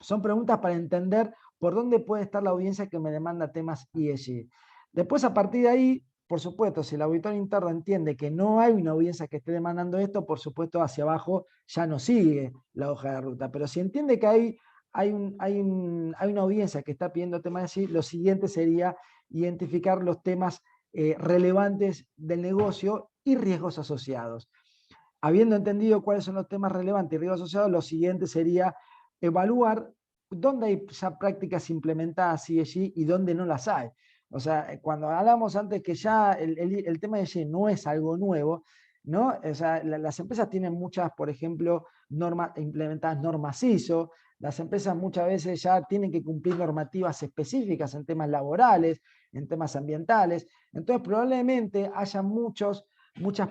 Son preguntas para entender por dónde puede estar la audiencia que me demanda temas ESG. Después, a partir de ahí, por supuesto, si el auditor interno entiende que no hay una audiencia que esté demandando esto, por supuesto, hacia abajo ya no sigue la hoja de ruta. Pero si entiende que hay una audiencia que está pidiendo temas ESG, lo siguiente sería identificar los temas relevantes del negocio y riesgos asociados. Habiendo entendido cuáles son los temas relevantes y riesgos asociados, lo siguiente sería evaluar dónde hay ya prácticas implementadas ESG y dónde no las hay. O sea, cuando hablamos antes que ya el tema de ESG no es algo nuevo, ¿no? O sea, las empresas tienen muchas, por ejemplo, implementadas normas ISO, las empresas muchas veces ya tienen que cumplir normativas específicas en temas laborales, en temas ambientales, entonces probablemente haya muchas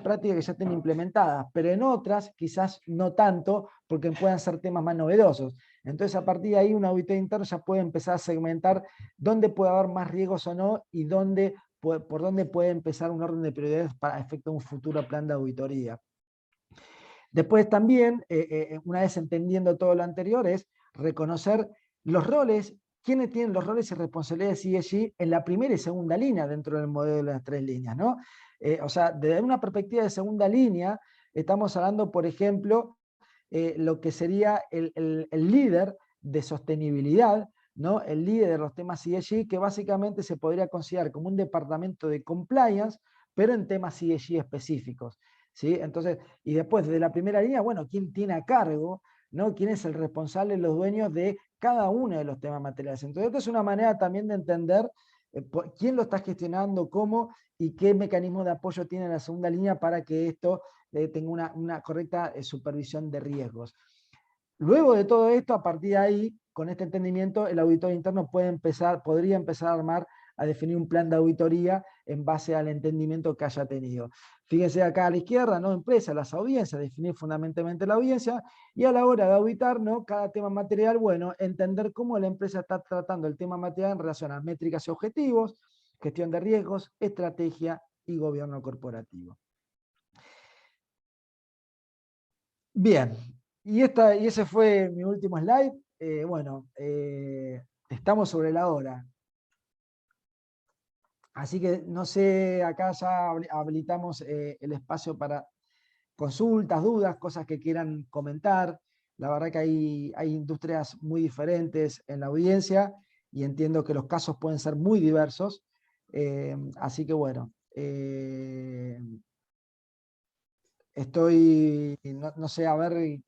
prácticas que ya estén implementadas, pero en otras quizás no tanto, porque puedan ser temas más novedosos. Entonces, a partir de ahí, un auditor interno ya puede empezar a segmentar dónde puede haber más riesgos o no y por dónde puede empezar un orden de prioridades para efecto de un futuro plan de auditoría. Después también, una vez entendiendo todo lo anterior, es reconocer los roles, quiénes tienen los roles y responsabilidades ESG en la primera y segunda línea dentro del modelo de las tres líneas, ¿no? O sea, desde una perspectiva de segunda línea, estamos hablando, por ejemplo, lo que sería el líder de sostenibilidad, ¿no? El líder de los temas ESG, que básicamente se podría considerar como un departamento de compliance, pero en temas ESG específicos. ¿Sí? Entonces, y después de la primera línea, bueno, ¿quién tiene a cargo, ¿no? ¿Quién es el responsable, los dueños de cada uno de los temas materiales? Entonces, esto es una manera también de entender quién lo está gestionando, cómo y qué mecanismo de apoyo tiene la segunda línea para que esto tenga una correcta supervisión de riesgos. Luego de todo esto, a partir de ahí, con este entendimiento, el auditor interno podría empezar a armar, a definir un plan de auditoría en base al entendimiento que haya tenido. Fíjense acá a la izquierda, ¿no? Empresa, las audiencias, definir fundamentalmente la audiencia, y a la hora de auditar, ¿no? Cada tema material, bueno, entender cómo la empresa está tratando el tema material en relación a métricas y objetivos, gestión de riesgos, estrategia y gobierno corporativo. Bien, y ese fue mi último slide. Bueno, estamos sobre la hora. Así que no sé, acá ya habilitamos el espacio para consultas, dudas, cosas que quieran comentar. La verdad que hay industrias muy diferentes en la audiencia y entiendo que los casos pueden ser muy diversos. Así que bueno, no sé, a ver.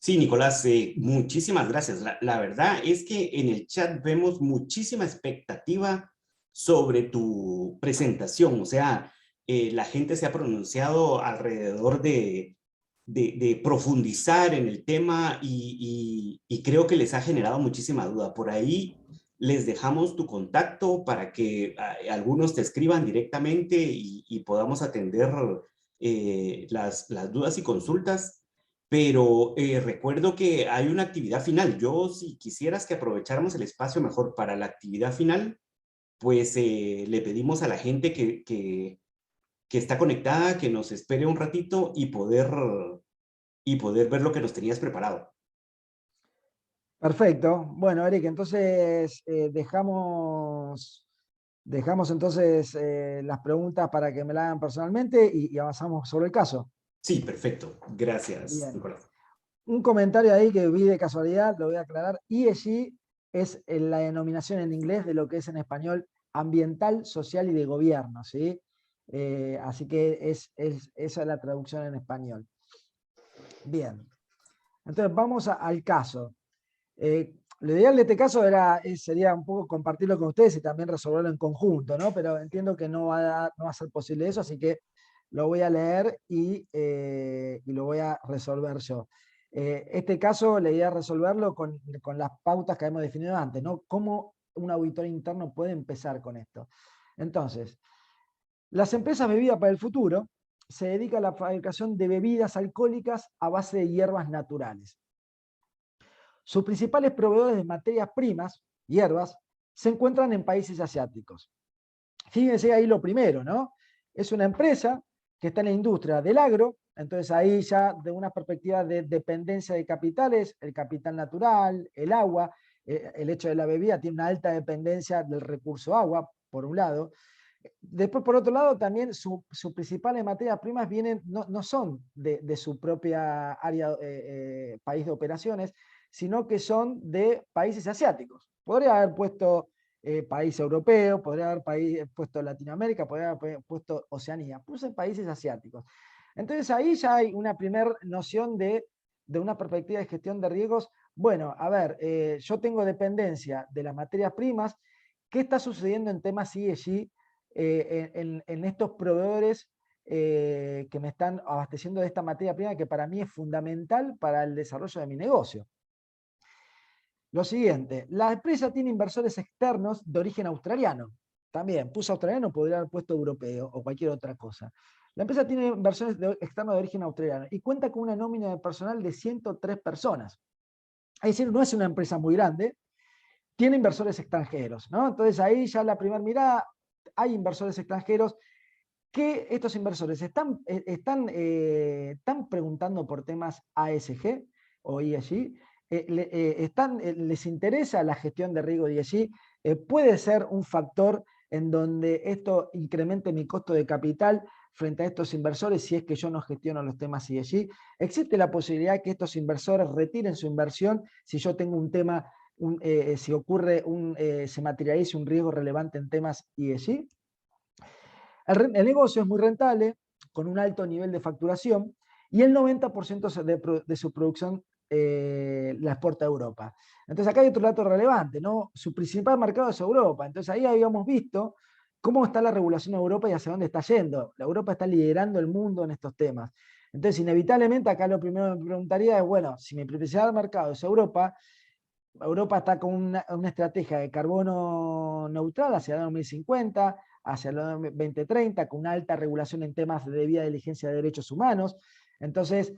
Sí, Nicolás, muchísimas gracias. La verdad es que en el chat vemos muchísima expectativa sobre tu presentación. O sea, la gente se ha pronunciado alrededor de profundizar en el tema y creo que les ha generado muchísima duda. Por ahí les dejamos tu contacto para que algunos te escriban directamente y podamos atender las dudas y consultas. Pero recuerdo que hay una actividad final. Yo, si quisieras que aprovecháramos el espacio mejor para la actividad final, pues le pedimos a la gente que está conectada, que nos espere un ratito y poder ver lo que nos tenías preparado. Perfecto. Bueno, Eric, entonces dejamos entonces las preguntas para que me las hagan personalmente y avanzamos sobre el caso. Sí, perfecto. Gracias, Bien. Nicolás. Un comentario ahí que vi de casualidad, lo voy a aclarar. ESG es la denominación en inglés de lo que es en español ambiental, social y de gobierno, ¿sí? Así que esa es la traducción en español. Bien. Entonces vamos al caso. Lo ideal de este caso sería un poco compartirlo con ustedes y también resolverlo en conjunto, ¿no? Pero entiendo que no va a ser posible eso, así que lo voy a leer y lo voy a resolver yo. Este caso, la idea es resolverlo con las pautas que hemos definido antes, ¿no? ¿Cómo un auditor interno puede empezar con esto? Entonces, las empresas bebidas para el futuro se dedican a la fabricación de bebidas alcohólicas a base de hierbas naturales. Sus principales proveedores de materias primas, hierbas, se encuentran en países asiáticos. Fíjense ahí lo primero, ¿no? es una empresa que está en la industria del agro, entonces ahí ya de una perspectiva de dependencia de capitales, el capital natural, el agua, el hecho de la bebida tiene una alta dependencia del recurso agua, por un lado. Después, por otro lado, también sus principales materias primas vienen, no son de su propia área, país de operaciones, sino que son de países asiáticos. Podría haber puesto país europeo, podría haber puesto Latinoamérica, podría haber puesto Oceanía, puse países asiáticos. Entonces ahí ya hay una primera noción de una perspectiva de gestión de riesgos. Bueno, a ver, yo tengo dependencia de las materias primas. ¿Qué está sucediendo en temas ESG en estos proveedores que me están abasteciendo de esta materia prima que para mí es fundamental para el desarrollo de mi negocio? Lo siguiente, la empresa tiene inversores externos de origen australiano. También, puse australiano, podría haber puesto europeo o cualquier otra cosa. La empresa tiene inversores externos de origen australiano y cuenta con una nómina de personal de 103 personas. Es decir, no es una empresa muy grande, tiene inversores extranjeros, ¿no? Entonces ahí ya la primera mirada, hay inversores extranjeros que estos inversores están preguntando por temas ASG o ESG, les interesa la gestión de riesgo de ESG, puede ser un factor en donde esto incremente mi costo de capital frente a estos inversores si es que yo no gestiono los temas ESG. Existe la posibilidad de que estos inversores retiren su inversión si yo tengo un tema, si ocurre, se materialice un riesgo relevante en temas ESG. El negocio es muy rentable, con un alto nivel de facturación, y el 90% de su producción la exporta a Europa. Entonces acá hay otro dato relevante, ¿no? Su principal mercado es Europa. Entonces ahí habíamos visto cómo está la regulación en Europa y hacia dónde está yendo. La Europa está liderando el mundo en estos temas. Entonces, inevitablemente, acá lo primero que me preguntaría es, bueno, si mi principal mercado es Europa, Europa está con una estrategia de carbono neutral hacia el 2050, hacia el 2030, con una alta regulación en temas de debida diligencia de derechos humanos. Entonces,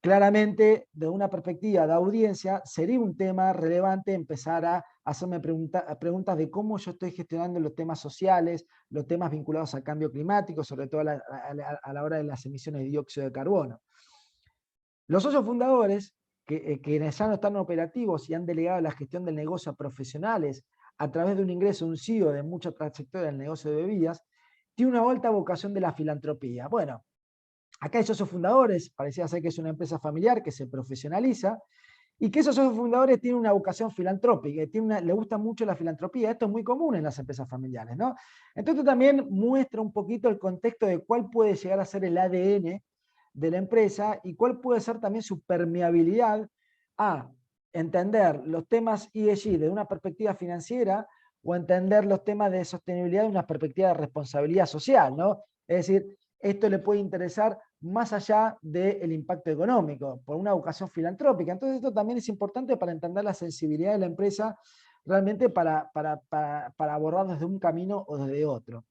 claramente, de una perspectiva de audiencia, sería un tema relevante empezar a hacerme preguntas de cómo yo estoy gestionando los temas sociales, los temas vinculados al cambio climático, sobre todo a la hora de las emisiones de dióxido de carbono. Los socios fundadores, quienes ya no están operativos y han delegado la gestión del negocio a profesionales a través de un ingreso, un CEO de mucha trayectoria en el negocio de bebidas, tiene una alta vocación de la filantropía. Bueno, acá hay socios fundadores, parecía ser que es una empresa familiar que se profesionaliza, y que esos socios fundadores tienen una vocación filantrópica, le gusta mucho la filantropía. Esto es muy común en las empresas familiares, ¿no? Entonces también muestra un poquito el contexto de cuál puede llegar a ser el ADN de la empresa y cuál puede ser también su permeabilidad a entender los temas ESG de una perspectiva financiera o entender los temas de sostenibilidad de una perspectiva de responsabilidad social, ¿no? Es decir, esto le puede interesar más allá del impacto económico, por una vocación filantrópica. Entonces esto también es importante para entender la sensibilidad de la empresa realmente para abordar desde un camino o desde otro.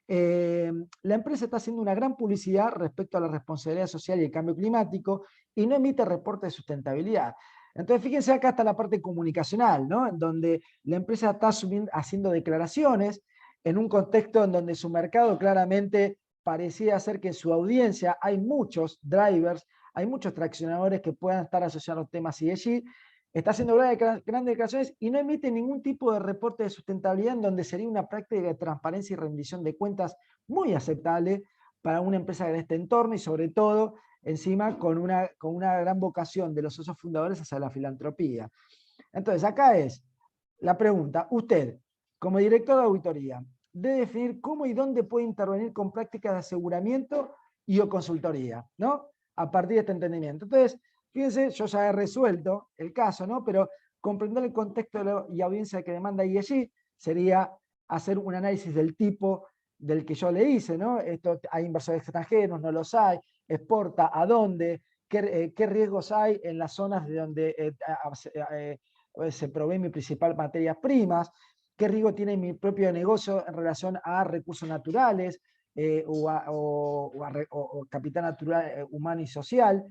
La empresa está haciendo una gran publicidad respecto a la responsabilidad social y el cambio climático y no emite reportes de sustentabilidad. Entonces, fíjense acá está la parte comunicacional, ¿no? En donde la empresa está haciendo declaraciones en un contexto en donde su mercado claramente parecía ser que en su audiencia hay muchos drivers, hay muchos traccionadores que puedan estar asociados a los temas ESG. Está haciendo grandes declaraciones y no emite ningún tipo de reporte de sustentabilidad en donde sería una práctica de transparencia y rendición de cuentas muy aceptable para una empresa de este entorno y sobre todo encima con una gran vocación de los socios fundadores hacia la filantropía. Entonces acá es la pregunta, usted como director de auditoría debe definir cómo y dónde puede intervenir con prácticas de aseguramiento y o consultoría, ¿no? A partir de este entendimiento. Entonces, fíjense, yo ya he resuelto el caso, ¿no? Pero comprender el contexto y audiencia que demanda ESG sería hacer un análisis del tipo del que yo le hice, ¿no? Hay inversores extranjeros, no los hay, exporta, ¿a dónde? ¿Qué riesgos hay en las zonas de donde se provee mi principal materias primas? ¿Qué riesgo tiene mi propio negocio en relación a recursos naturales o capital natural, humano y social?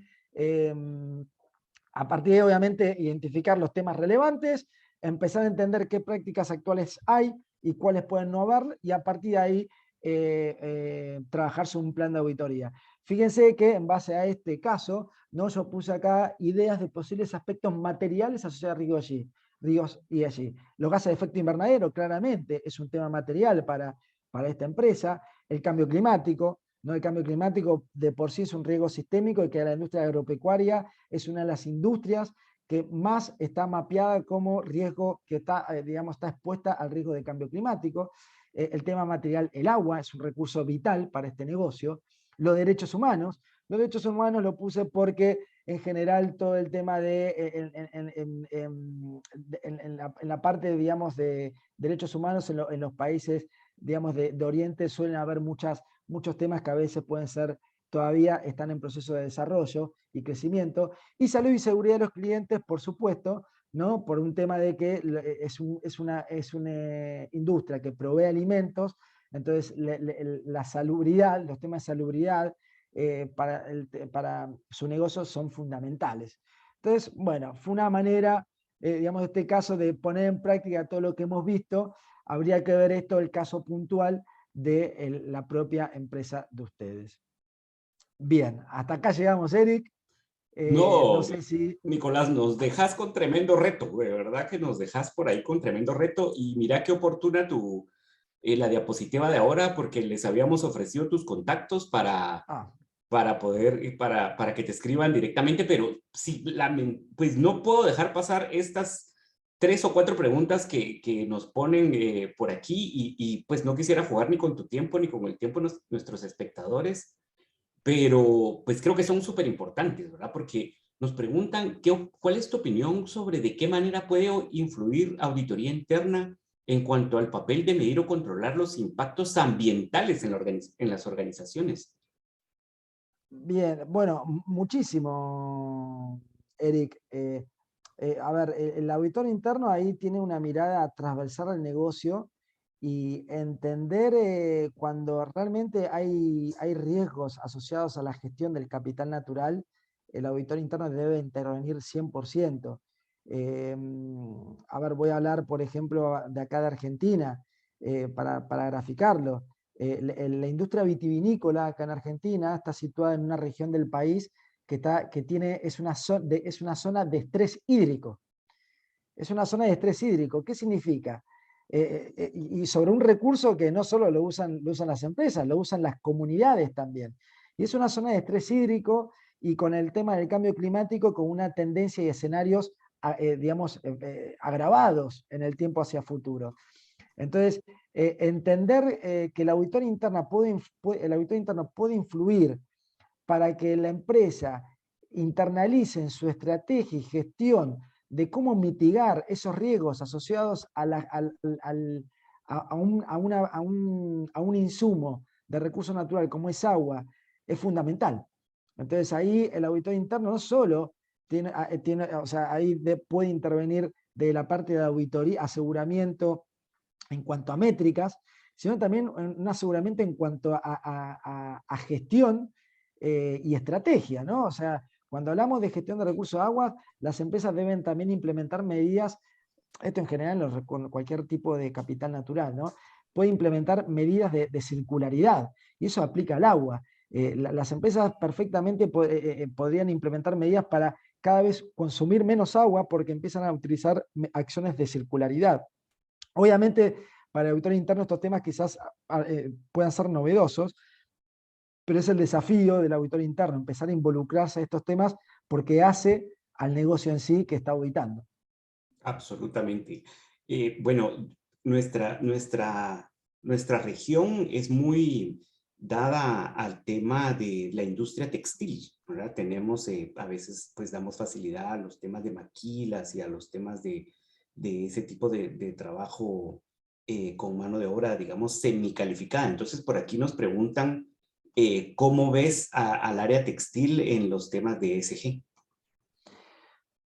A partir de, obviamente, identificar los temas relevantes, empezar a entender qué prácticas actuales hay y cuáles pueden no haber, y a partir de ahí trabajarse un plan de auditoría. Fíjense que en base a este caso, ¿no? Yo puse acá ideas de posibles aspectos materiales asociados a riesgos ESG. Los gases de efecto invernadero, claramente, es un tema material para esta empresa. El cambio climático, ¿no? El cambio climático de por sí es un riesgo sistémico y que la industria agropecuaria es una de las industrias que más está mapeada como riesgo, que está, digamos, está expuesta al riesgo de cambio climático. El tema material, el agua, es un recurso vital para este negocio. Los derechos humanos lo puse porque en general todo el tema de, en la parte, digamos, de derechos humanos en los países, digamos, de Oriente suelen haber muchos temas que a veces pueden ser, todavía están en proceso de desarrollo y crecimiento. Y salud y seguridad de los clientes, por supuesto, ¿no? Por un tema de que es una industria que provee alimentos, entonces la salubridad, los temas de salubridad para su negocio son fundamentales. Entonces, bueno, fue una manera, digamos, de este caso de poner en práctica todo lo que hemos visto. Habría que ver esto, el caso puntual de la propia empresa de ustedes. Bien, hasta acá llegamos, Eric. No, no sé si... Nicolás, nos dejas con tremendo reto, de verdad que nos dejas por ahí con tremendo reto y mira qué oportuna la diapositiva de ahora porque les habíamos ofrecido tus contactos para poder, para que te escriban directamente, pero sí, pues no puedo dejar pasar estas 3 o 4 preguntas que nos ponen por aquí y pues no quisiera jugar ni con tu tiempo ni con el tiempo de nuestros espectadores. Pero pues creo que son súper importantes, ¿verdad? Porque nos preguntan cuál es tu opinión sobre de qué manera puede influir auditoría interna en cuanto al papel de medir o controlar los impactos ambientales en las organizaciones. Bien, bueno, muchísimo, Eric. A ver, el auditor interno ahí tiene una mirada transversal al negocio y entender cuando realmente hay riesgos asociados a la gestión del capital natural, el auditor interno debe intervenir 100%. A ver, voy a hablar, por ejemplo, de acá de Argentina, para graficarlo. La industria vitivinícola acá en Argentina está situada en una región del país es una zona de estrés hídrico. Es una zona de estrés hídrico. ¿Qué significa? Y sobre un recurso que no solo lo usan las empresas, lo usan las comunidades también. Y es una zona de estrés hídrico y con el tema del cambio climático con una tendencia y escenarios, digamos, agravados en el tiempo hacia futuro. Entonces, entender que el auditor interno puede influir para que la empresa internalice en su estrategia y gestión de cómo mitigar esos riesgos asociados a un insumo de recurso natural como es agua, es fundamental. Entonces ahí el auditor interno no solo o sea, ahí puede intervenir de la parte de auditoría, aseguramiento en cuanto a métricas, sino también un aseguramiento en cuanto a gestión y estrategia, ¿no? O sea, cuando hablamos de gestión de recursos de agua, las empresas deben también implementar medidas, esto en general con cualquier tipo de capital natural, ¿no? Puede implementar medidas de circularidad, y eso aplica al agua. Las empresas perfectamente podrían implementar medidas para cada vez consumir menos agua porque empiezan a utilizar acciones de circularidad. Obviamente, para el auditor interno estos temas quizás puedan ser novedosos, pero es el desafío del auditor interno, empezar a involucrarse en estos temas porque hace al negocio en sí que está auditando. Absolutamente. Bueno, nuestra región es muy dada al tema de la industria textil, ¿verdad? Tenemos, a veces, pues damos facilidad a los temas de maquilas y a los temas de ese tipo de trabajo con mano de obra, digamos, semicalificada. Entonces, por aquí nos preguntan, ¿cómo ves al área textil en los temas de ESG?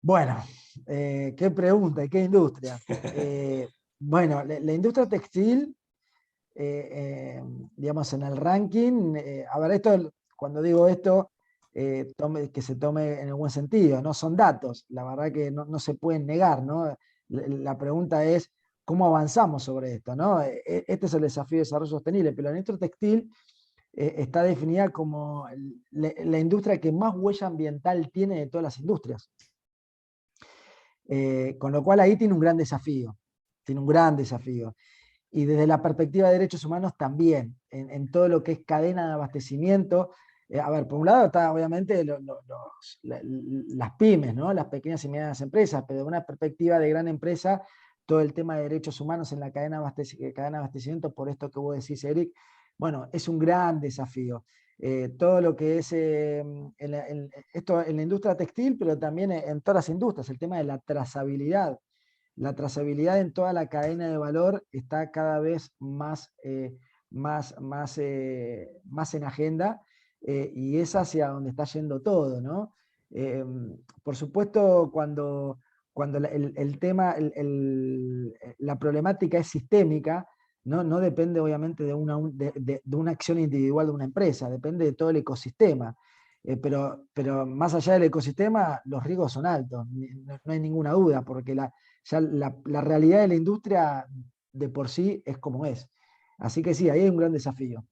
Bueno, qué pregunta y qué industria. Bueno, la industria textil, digamos, en el ranking, a ver, cuando digo esto, que se tome en el buen sentido, no son datos, la verdad que no se pueden negar, ¿no? La pregunta es, cómo avanzamos sobre esto, ¿no? Este es el desafío de desarrollo sostenible, pero la industria textil está definida como la industria que más huella ambiental tiene de todas las industrias. Con lo cual ahí tiene un gran desafío, tiene un gran desafío. Y desde la perspectiva de derechos humanos también, en todo lo que es cadena de abastecimiento. A ver, por un lado está obviamente las pymes, ¿no? Las pequeñas y medianas empresas, pero de una perspectiva de gran empresa, todo el tema de derechos humanos en la cadena de abastecimiento, por esto que vos decís, Eric, bueno, es un gran desafío. Todo lo que es esto en la industria textil, pero también en todas las industrias, el tema de la trazabilidad. La trazabilidad en toda la cadena de valor está cada vez más en agenda, y es hacia donde está yendo todo, ¿no? Por supuesto, cuando el tema, la problemática es sistémica, no depende obviamente de una acción individual de una empresa, depende de todo el ecosistema. Pero más allá del ecosistema, los riesgos son altos, no hay ninguna duda, porque ya la realidad de la industria de por sí es como es. Así que sí, ahí hay un gran desafío.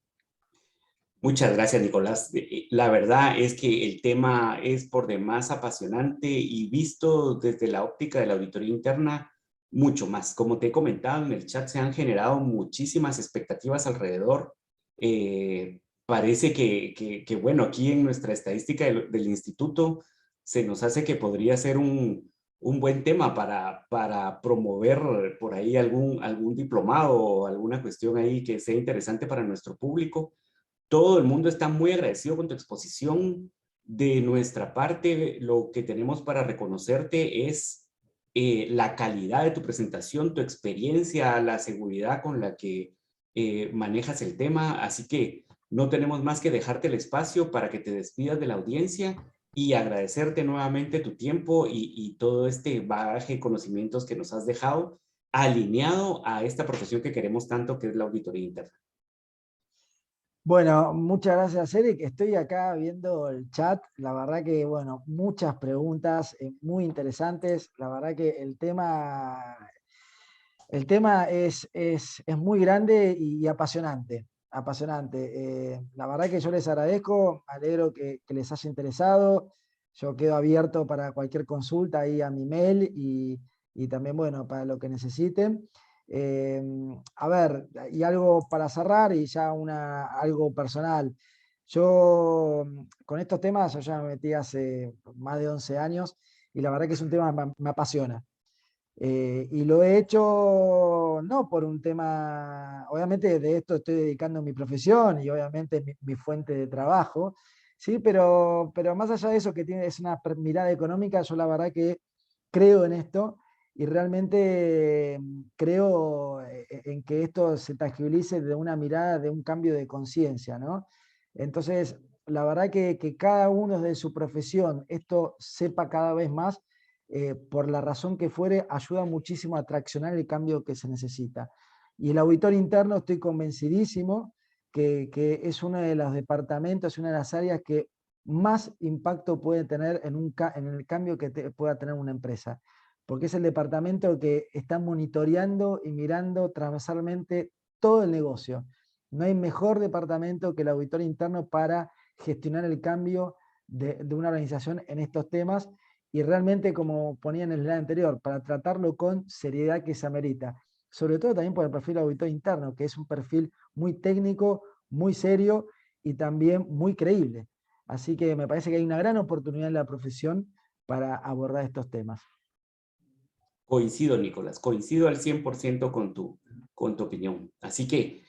Muchas gracias, Nicolás. La verdad es que el tema es por demás apasionante y visto desde la óptica de la auditoría interna, mucho más. Como te he comentado en el chat, se han generado muchísimas expectativas alrededor. Parece que, bueno, aquí en nuestra estadística del instituto se nos hace que podría ser un buen tema para promover por ahí algún diplomado o alguna cuestión ahí que sea interesante para nuestro público. Todo el mundo está muy agradecido con tu exposición. De nuestra parte, lo que tenemos para reconocerte es la calidad de tu presentación, tu experiencia, la seguridad con la que manejas el tema. Así que no tenemos más que dejarte el espacio para que te despidas de la audiencia y agradecerte nuevamente tu tiempo y todo este bagaje de conocimientos que nos has dejado alineado a esta profesión que queremos tanto, que es la auditoría interna. Bueno, muchas gracias, Eric. Estoy acá viendo el chat. La verdad que, bueno, muchas preguntas muy interesantes. La verdad que el tema es muy grande y apasionante. Apasionante. La verdad que yo les agradezco, me alegro que les haya interesado. Yo quedo abierto para cualquier consulta ahí a mi mail y también, bueno, para lo que necesiten. Eh, a ver, y algo para cerrar y ya algo personal. Yo con estos temas, yo ya me metí hace más de 11 años y la verdad que es un tema que me apasiona. Y lo he hecho no por un tema, obviamente de esto estoy dedicando mi profesión y obviamente mi fuente de trabajo, ¿sí? Pero más allá de eso que es una mirada económica, yo la verdad que creo en esto y realmente creo en que esto se tangibilice de una mirada, de un cambio de conciencia, ¿no? Entonces, la verdad que cada uno de su profesión esto sepa cada vez más, por la razón que fuere, ayuda muchísimo a traccionar el cambio que se necesita. Y el auditor interno estoy convencidísimo que es uno de los departamentos, una de las áreas que más impacto puede tener en el cambio que pueda tener una empresa, porque es el departamento que está monitoreando y mirando transversalmente todo el negocio. No hay mejor departamento que el auditor interno para gestionar el cambio de una organización en estos temas y realmente, como ponía en el slide anterior, para tratarlo con seriedad que se amerita. Sobre todo también por el perfil auditor interno, que es un perfil muy técnico, muy serio y también muy creíble. Así que me parece que hay una gran oportunidad en la profesión para abordar estos temas. Coincido, Nicolás, coincido al 100% con tu opinión. Así que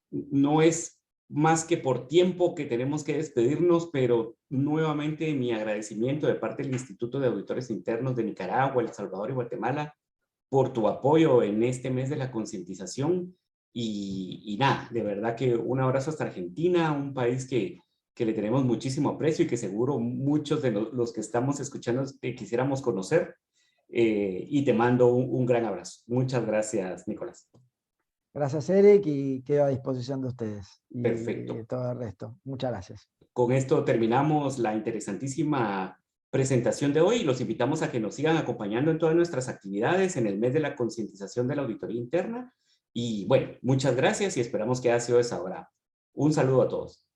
no es más que por tiempo que tenemos que despedirnos, pero nuevamente mi agradecimiento de parte del Instituto de Auditores Internos de Nicaragua, El Salvador y Guatemala por tu apoyo en este mes de la concientización. Y nada, de verdad que un abrazo hasta Argentina, un país que le tenemos muchísimo aprecio y que seguro muchos de los que estamos escuchando quisiéramos conocer. Y te mando un gran abrazo. Muchas gracias, Nicolás. Gracias, Eric, y quedo a disposición de ustedes y Perfecto. de todo el resto. Muchas gracias. Con esto terminamos la interesantísima presentación de hoy y los invitamos a que nos sigan acompañando en todas nuestras actividades en el mes de la concientización de la auditoría interna. Y bueno, muchas gracias y esperamos que haya sido de su agrado. Un saludo a todos.